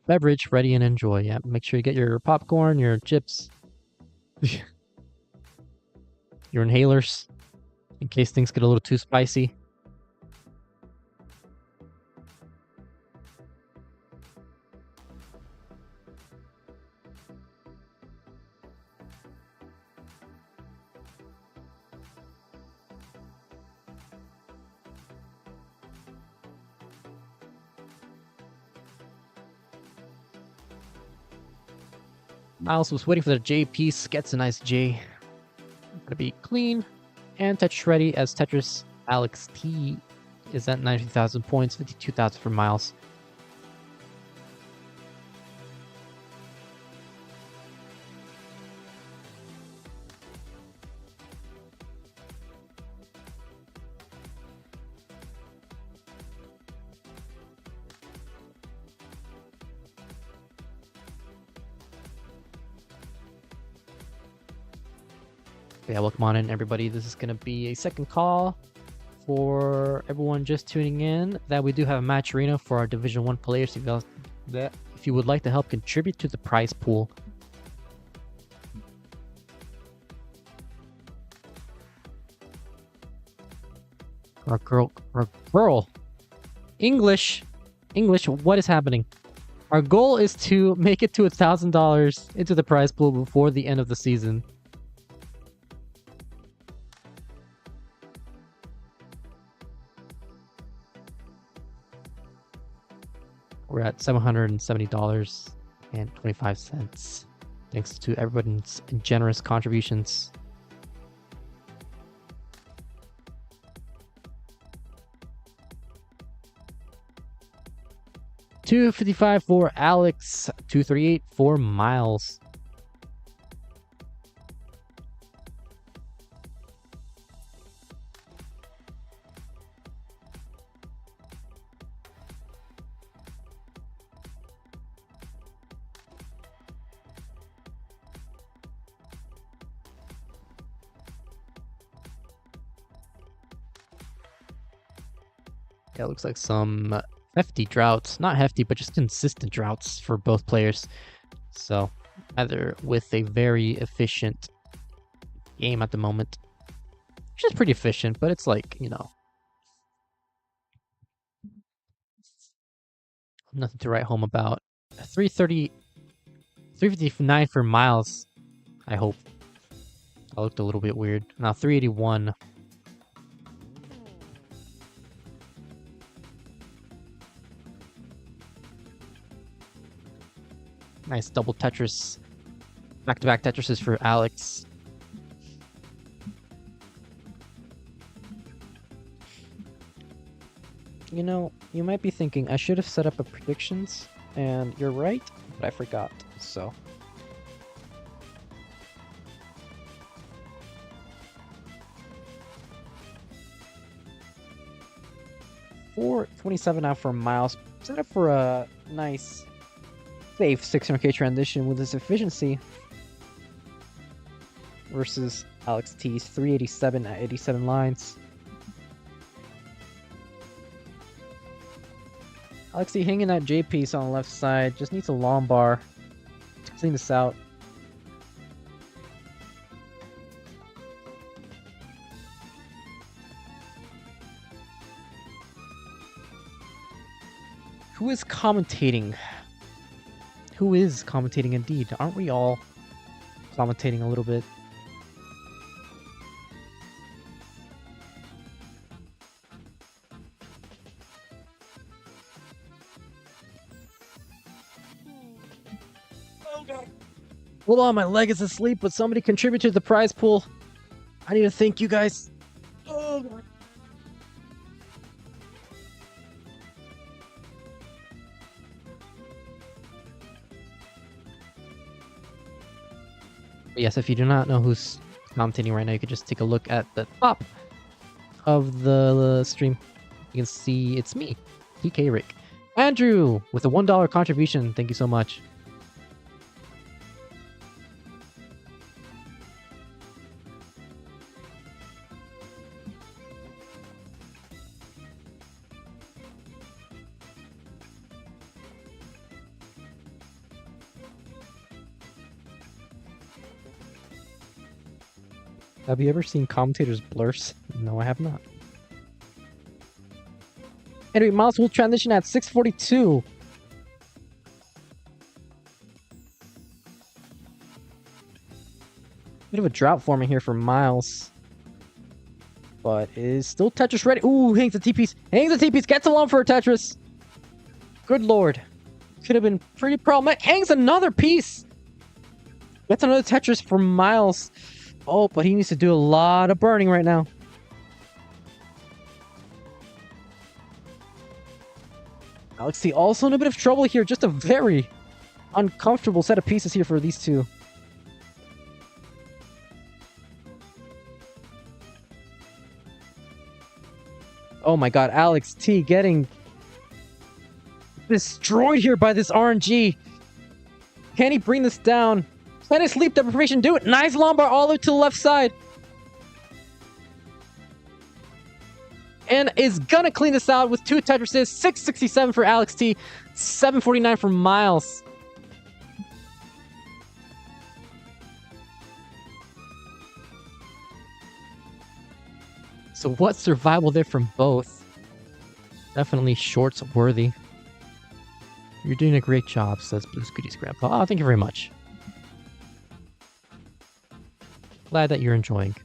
beverage ready and enjoy. Yeah, make sure you get your popcorn, your chips, your inhalers, in case things get a little too spicy. Miles was waiting for the J piece, gets a nice J. Gonna be clean and Tetris ready as Tetris Alex T is at 90,000 points, 52,000 for Miles. Yeah, welcome on in, everybody. This is going to be a second call for everyone just tuning in. That we do have a match arena for our Division 1 players. If you would like to help contribute to the prize pool. Our girl. English, what is happening? Our goal is to make it to $1,000 into the prize pool before the end of the season. We're at $770.25. Thanks to everyone's generous contributions. $255 for Alex, $238 for Miles. Yeah, it looks like some hefty droughts. Not hefty, but just consistent droughts for both players. So, either with a very efficient game at the moment, which is pretty efficient, but it's like, you know, nothing to write home about. 359 for Miles, I hope. That looked a little bit weird. Now 381. Nice double Tetris. Back-to-back Tetrises for Alex. You know, you might be thinking, I should have set up a predictions, and you're right, but I forgot, so. $427 now for Miles. Set up for a nice, safe 600k transition with his efficiency versus Alex T's 387 at 87 lines. Alex T hanging that J piece on the left side, just needs a long bar to clean this out. Who is commentating? Who is commentating indeed? Aren't we all commentating a little bit? Hold on, my leg is asleep, but somebody contributed to the prize pool. I need to thank you guys. Oh my. Yes, if you do not know who's commentating right now, you could just take a look at the top of the stream. You can see it's me, TK Rick. Andrew, with a $1 contribution. Thank you so much. Have you ever seen commentators blurs? No, I have not. Anyway, Miles will transition at 6:42. Bit of a drought forming here for Miles. But is still Tetris ready. Ooh, hangs the T-piece. Hangs the T-piece. Gets along for a Tetris. Good lord. Could have been pretty problematic. Hangs another piece. Gets another Tetris for Miles. Oh, but he needs to do a lot of burning right now. Alexi also in a bit of trouble here. Just a very uncomfortable set of pieces here for these two. Oh my god, Alex T getting destroyed here by this RNG. Can he bring this down? Let his sleep deprivation do it. Nice lumbar all the way to the left side. And is gonna clean this out with 2 Tetrises. 667 for Alex T. 749 for Miles. So what survival there from both? Definitely shorts worthy. You're doing a great job, says Blue Scooty's grandpa. Oh, thank you very much. Glad that you're enjoying.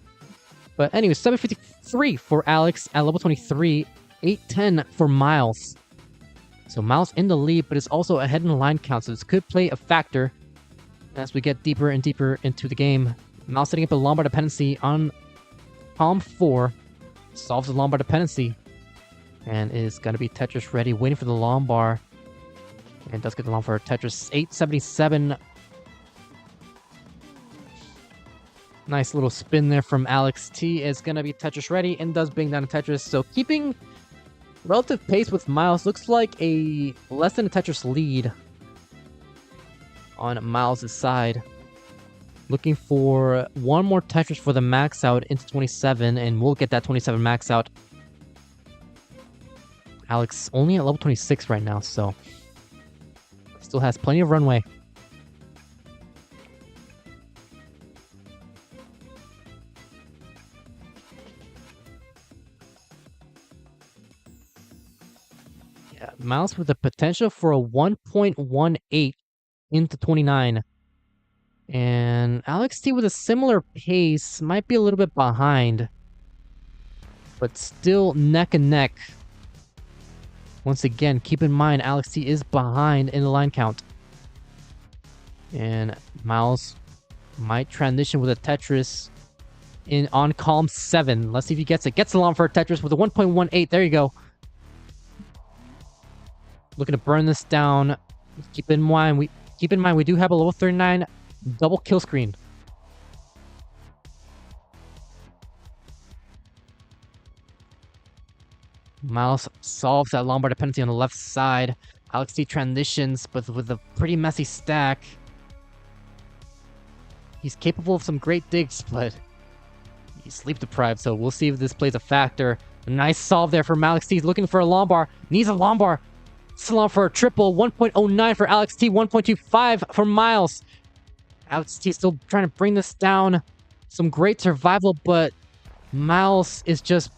But anyway, 753 for Alex at level 23. 810 for Miles. So Miles in the lead, but is also ahead in the line count. So this could play a factor as we get deeper and deeper into the game. Miles setting up a lumbar dependency on column 4. Solves the lumbar dependency. And is going to be Tetris ready, waiting for the lumbar. And does get the lumbar for Tetris. 877. Nice little spin there from Alex T. Is going to be Tetris ready and does bring down a Tetris. So keeping relative pace with Miles. Looks like a less than a Tetris lead on Miles' side. Looking for one more Tetris for the max out into 27. And we'll get that 27 max out. Alex only at level 26 right now. So still has plenty of runway. Miles with the potential for a 1.18 into 29. And Alex T with a similar pace, might be a little bit behind, but still neck and neck. Once again, keep in mind Alex T is behind in the line count. And Miles might transition with a Tetris on column 7. Let's see if he gets it. Gets along for a Tetris with a 1.18. There you go. Looking to burn this down. Keep in mind we do have a level 39 double kill screen. Miles solves that lumbar dependency on the left side. Alex T transitions, but with a pretty messy stack. He's capable of some great digs, but he's sleep deprived, so we'll see if this plays a factor. A nice solve there from Alex T. He's looking for a lumbar. Needs a lumbar. Still on for a triple. 1.09 for Alex T. 1.25 for Miles. Alex T still trying to bring this down. Some great survival, but Miles is just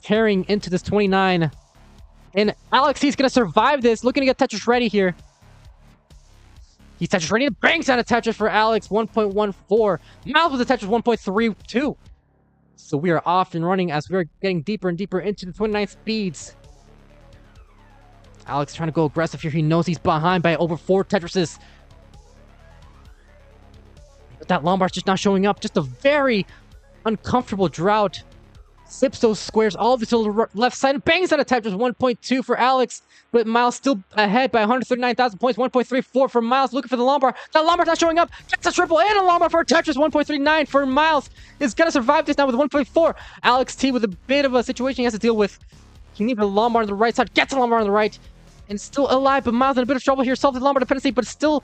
carrying into this 29. And Alex T's going to survive this. Looking to get Tetris ready here. He's Tetris ready. Bangs out a Tetris for Alex. 1.14. Miles with a Tetris 1.32. So we are off and running as we're getting deeper and deeper into the 29 speeds. Alex trying to go aggressive here. He knows he's behind by over 4 Tetrises. that Lombard's just not showing up. Just a very uncomfortable drought. Sips those squares all the way to the left side and bangs out a Tetris. 1.2 for Alex, but Miles still ahead by 139,000 points. 1.34 for Miles, looking for the Lombard. That Lombard's not showing up. Gets a triple and a Lombard for a Tetris. 1.39 for Miles. Is gonna survive this now with 1.4. Alex T with a bit of a situation he has to deal with. He needs a Lombard on the right side. Gets a Lombard on the right. And still alive, but Miles in a bit of trouble here. Solves the Lombard dependency, but still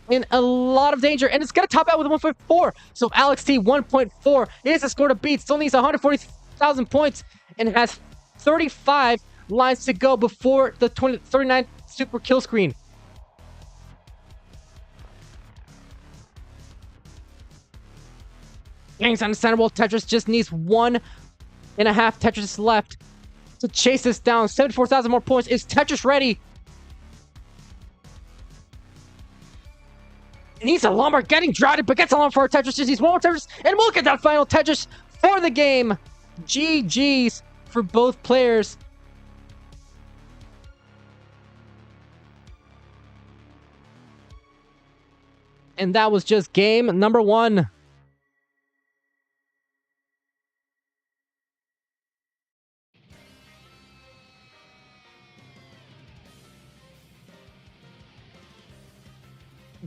in a lot of danger. And it's gonna top out with 1.4. So Alex T 1.4 is the score to beat. Still needs 140,000 points and has 35 lines to go before the 39 super kill screen. It's understandable. Tetris just needs 1.5 Tetris left to chase this down. 74,000 more points. Is Tetris ready? He needs a Lombard, getting droughted, but gets a Lombard for a Tetris. Just needs one more Tetris, and we'll get that final Tetris for the game. GG's for both players. And that was just game number 1.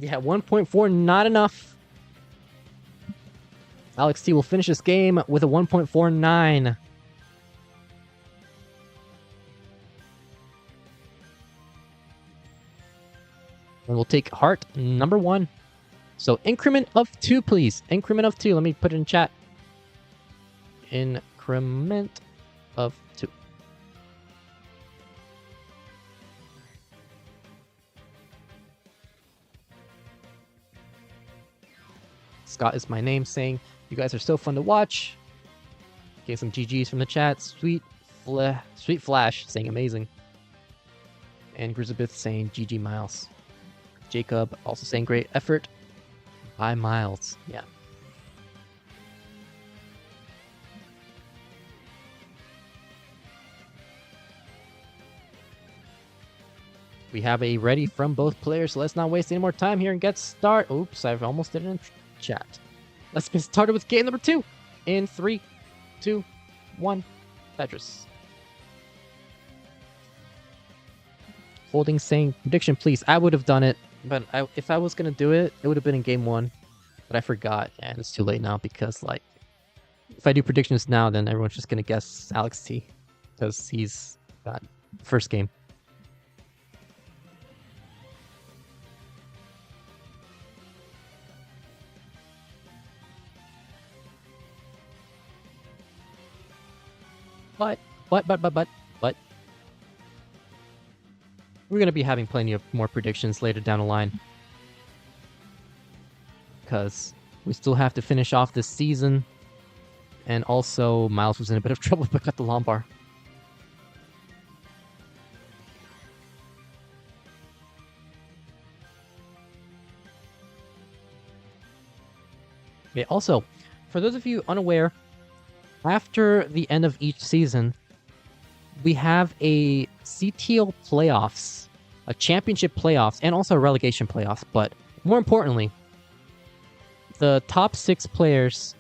Yeah, 1.4, not enough. Alex T will finish this game with a 1.49. And we'll take heart number 1. So increment of 2, please. Increment of 2. Let me put it in chat. Increment of 2. Scott is my name, saying, you guys are so fun to watch. Okay, some GGs from the chat. Sweet Flash saying amazing. And Grizabeth saying GG Miles. Jacob also saying great effort by Miles. Yeah. We have a ready from both players, so let's not waste any more time here and get started. Oops, I've almost did it in chat. Let's get started with game number 2 in 3, 2, 1. Tetris. Holding saying prediction, please. I would have done it, but if I was gonna do it, it would have been in game 1. But I forgot, and it's too late now because, like, if I do predictions now, then everyone's just gonna guess Alex T because he's got first game. But we're going to be having plenty of more predictions later down the line. Because we still have to finish off this season. And also, Miles was in a bit of trouble but got the Lombard. Okay, also, for those of you unaware, after the end of each season, we have a CTL playoffs, a championship playoffs, and also a relegation playoffs. But more importantly, the top 6 players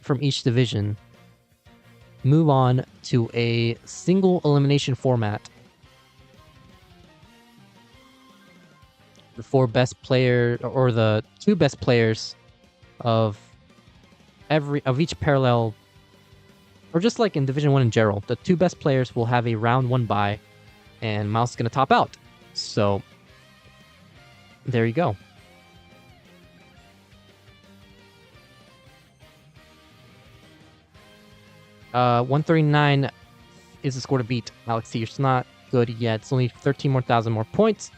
from each division move on to a single elimination format. The 4 best players, or the 2 best players of each parallel, or just like in Division 1 in general, the 2 best players will have a round 1 bye, and Miles is going to top out. So, there you go. Uh, 139 is the score to beat Alex T. It's not good yet. It's only 13,000 more points.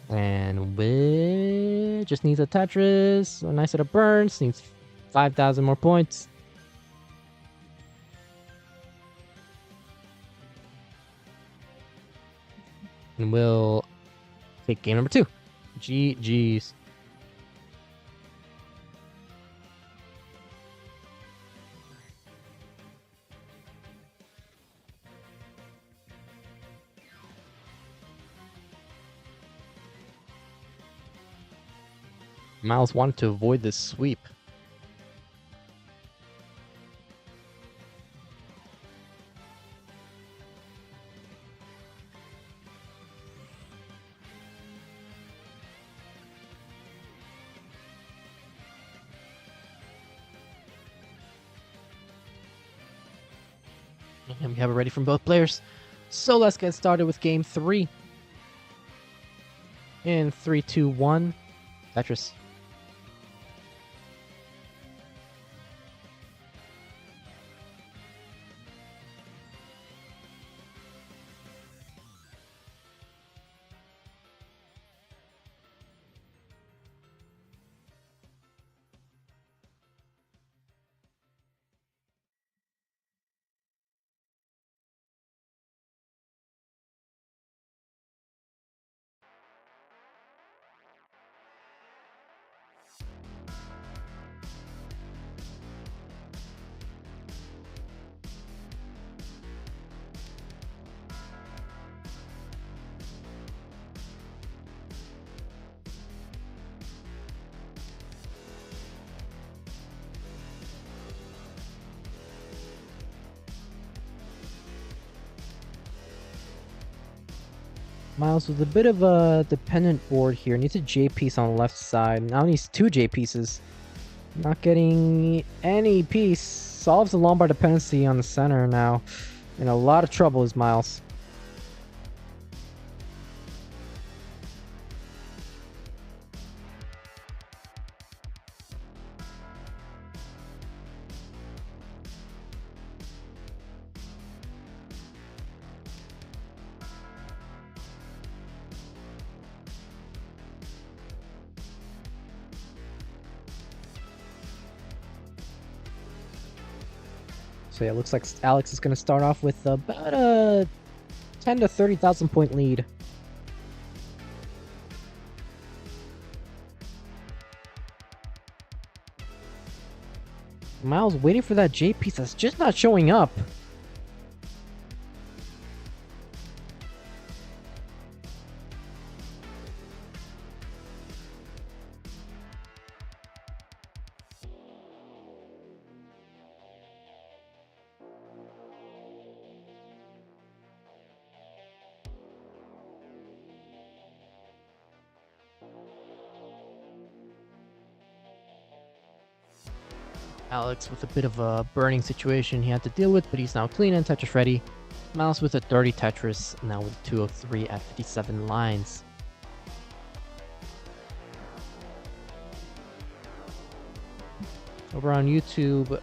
And we just needs a Tetris, a nice set of burns, needs 5,000 more points. And we'll take game number 2. GG's. MYLES wanted to avoid this sweep. And we have it ready from both players. So let's get started with game 3. In 3, 2, 1, Tetris. MYLES with a bit of a dependent board here. Needs a J piece on the left side. Now needs 2 J pieces. Not getting any piece. Solves the Lombard dependency on the center now. In a lot of trouble is MYLES. So yeah, it looks like Alex is going to start off with about a 10 to 30,000 point lead. MYLES waiting for that J piece that's just not showing up. Alex with a bit of a burning situation he had to deal with, but he's now clean and Tetris ready. MYLES with a 30 Tetris, now with 203 at 57 lines. Over on YouTube,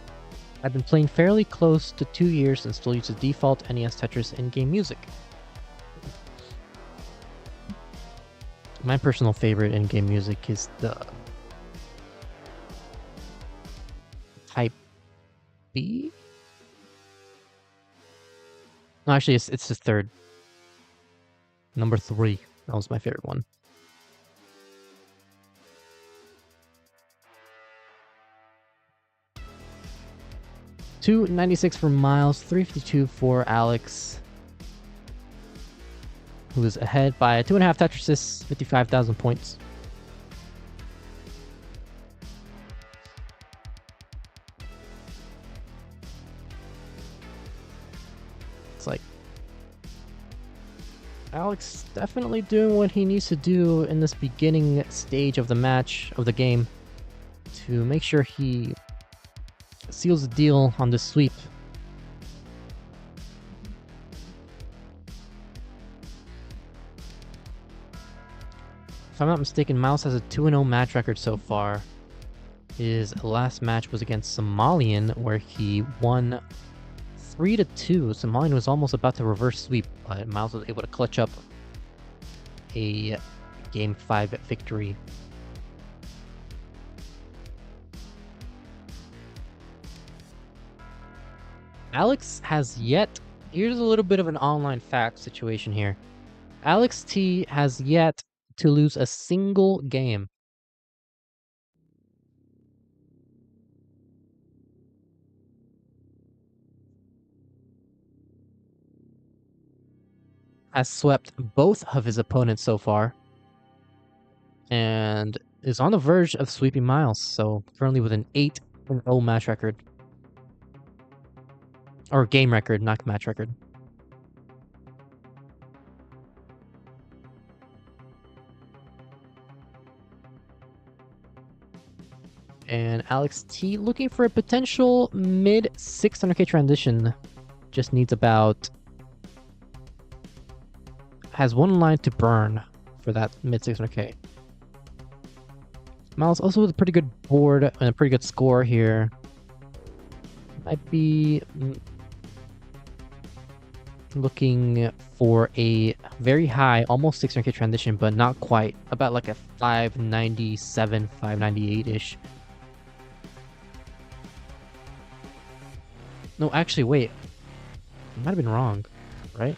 I've been playing fairly close to 2 years and still use the default NES Tetris in-game music. My personal favorite in-game music is the Type B? No, actually, it's the third. Number 3. That was my favorite one. $296 for MYLES, $352 for Alex, who is ahead by 2.5 Tetrises, 55,000 points. It's like Alex definitely doing what he needs to do in this beginning stage of the match, of the game, to make sure he seals the deal on this sweep. If I'm not mistaken, MYLES has a 2-0 match record so far. His last match was against Somalian, where he won 3-2. Somalian was almost about to reverse sweep, but MYLES was able to clutch up a Game 5 victory. Alex has yet... Here's a little bit of an online fact situation here. Alex T has yet to lose a single game. Has swept both of his opponents so far. And is on the verge of sweeping Miles, so currently with an 8-0 match record. Or game record, not match record. And Alex T looking for a potential mid 600k transition. Just needs about... has one line to burn for that mid 600k. Miles also with a pretty good board and a pretty good score here. Might be looking for a very high, almost 600k transition, but not quite. About like a 597, 598-ish. No, actually, wait. I might have been wrong, right?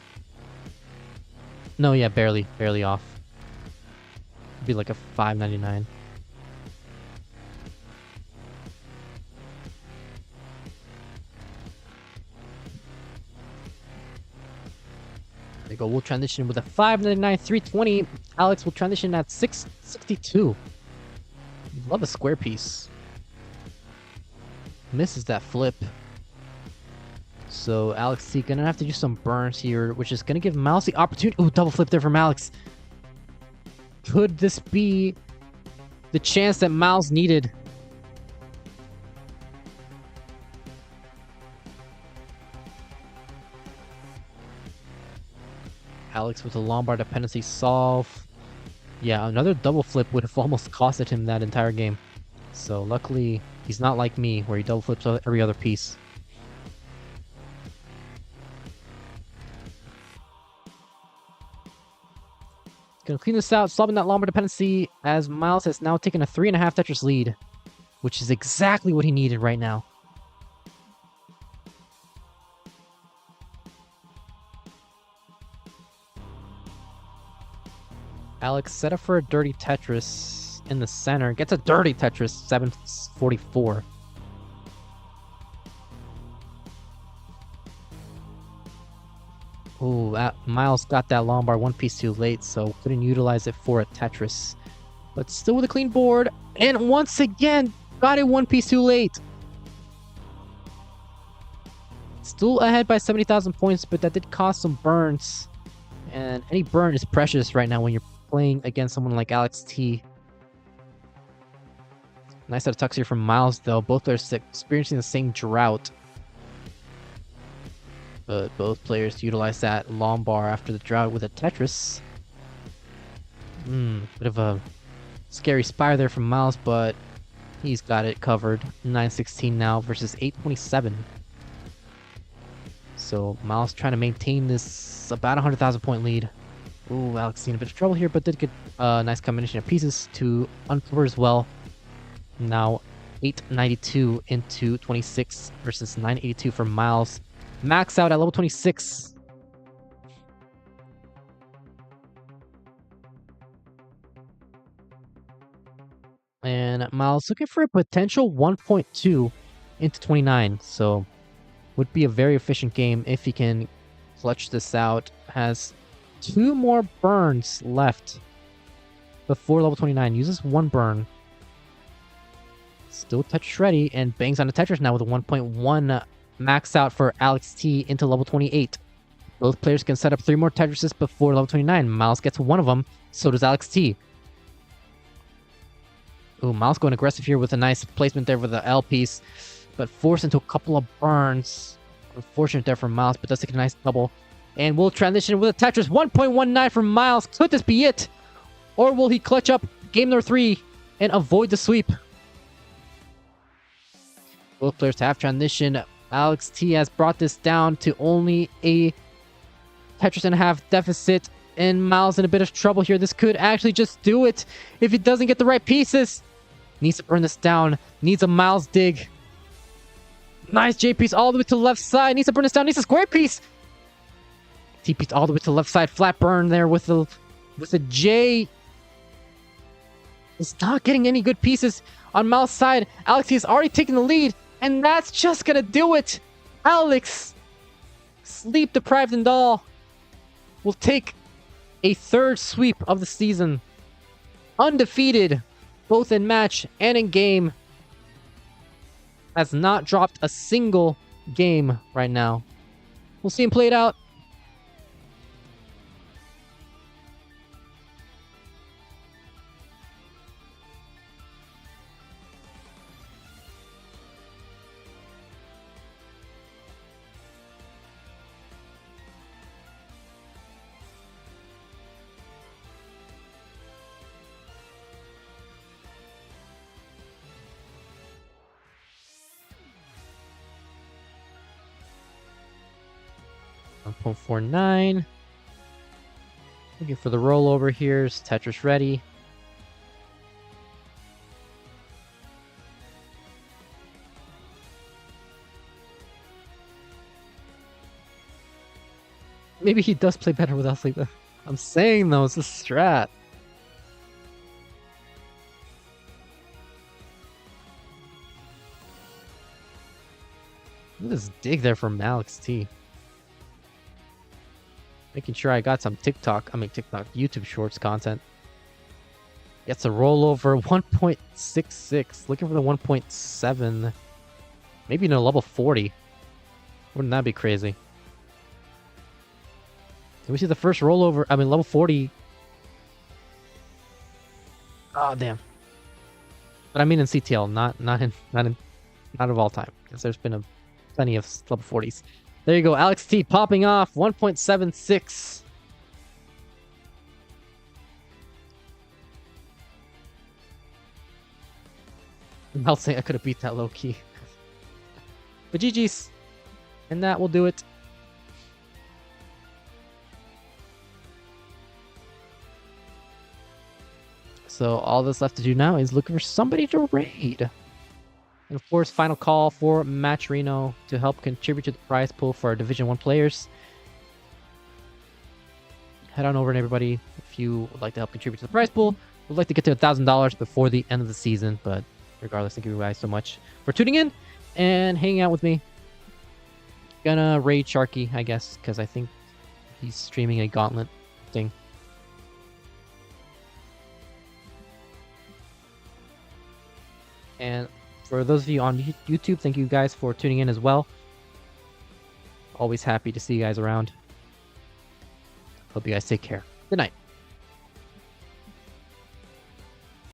No, yeah, barely off. It'd be like a 599. There you go. We'll transition with a 599, 320. Alex will transition at 662. Love a square piece. Misses that flip. So Alex T gonna have to do some burns here, which is gonna give Miles the opportunity. Oh, double flip there from Alex. Could this be the chance that Miles needed? Alex with a lumbar dependency solve. Yeah, another double flip would have almost costed him that entire game. So luckily, he's not like me, where he double flips every other piece. Gonna clean this out, solving that lumbar dependency, as Miles has now taken a 3.5 Tetris lead, which is exactly what he needed right now. Alex set up for a dirty Tetris in the center. Gets a dirty Tetris, 744. Ooh, Miles got that lumbar one piece too late, so couldn't utilize it for a Tetris. But still with a clean board, and once again, got it one piece too late. Still ahead by 70,000 points, but that did cost some burns. And any burn is precious right now when you're playing against someone like Alex T. Nice out of tucks here from Miles, though. Both players experiencing the same drought. But both players utilize that lumbar after the drought with a Tetris. Bit of a scary spire there from Miles, but he's got it covered. 916 now versus 827. So Miles trying to maintain this about 100,000 point lead. Ooh, Alex in a bit of trouble here, but did get a nice combination of pieces to uncover as well. Now 892 into 26 versus 982 for Miles. Max out at level 26. And Miles looking for a potential 1.2 into 29. So would be a very efficient game if he can clutch this out. Has 2 more burns left before level 29. Uses 1 burn. Still Tetris ready and bangs on the Tetris now with a 1.1 max out for Alex T into level 28. Both players can set up 3 more Tetrises before level 29. Miles gets one of them, so does Alex T. Ooh, Miles going aggressive here with a nice placement there with the L piece, but forced into a couple of burns. Unfortunate there for Miles, but does take a nice double. And we'll transition with a Tetris. 1.19 from Miles. Could this be it? Or will he clutch up game number 3 and avoid the sweep? Both players have transition. Alex T has brought this down to only a Tetris and a half deficit. And Miles in a bit of trouble here. This could actually just do it if he doesn't get the right pieces. Needs to burn this down. Needs a Miles dig. Nice J piece all the way to the left side. Needs to burn this down. Needs a square piece. T piece all the way to the left side. Flat burn there with the J. It's not getting any good pieces on Miles' side. Alex T is already taking the lead. And that's just gonna do it. Alex, sleep deprived and all, will take a 3rd sweep of the season. Undefeated both in match and in game. Has not dropped a single game right now. We'll see him play it out. .49. Looking for the rollover here. Is Tetris ready? Maybe he does play better without sleep. I'm saying though, it's a strat. Look at this dig there from Alex T. Making sure I got some YouTube Shorts content. Gets a rollover 1.66. Looking for the 1.7. Maybe in a level 40. Wouldn't that be crazy? Can we see the first rollover? I mean, level 40. Oh, damn. But I mean in CTL, not of all time, because there's been plenty of level 40s. There you go, Alex T popping off 1.76. I'll say I could have beat that low key. But GG's. And that will do it. So all that's left to do now is looking for somebody to raid. And of course, final call for Match Reno to help contribute to the prize pool for our Division 1 players. Head on over and everybody, if you would like to help contribute to the prize pool. We'd like to get to $1,000 before the end of the season, but regardless, thank you guys so much for tuning in and hanging out with me. Gonna raid Sharky, I guess, because I think he's streaming a gauntlet thing. And for those of you on YouTube, thank you guys for tuning in as well. Always happy to see you guys around. Hope you guys take care. Good night.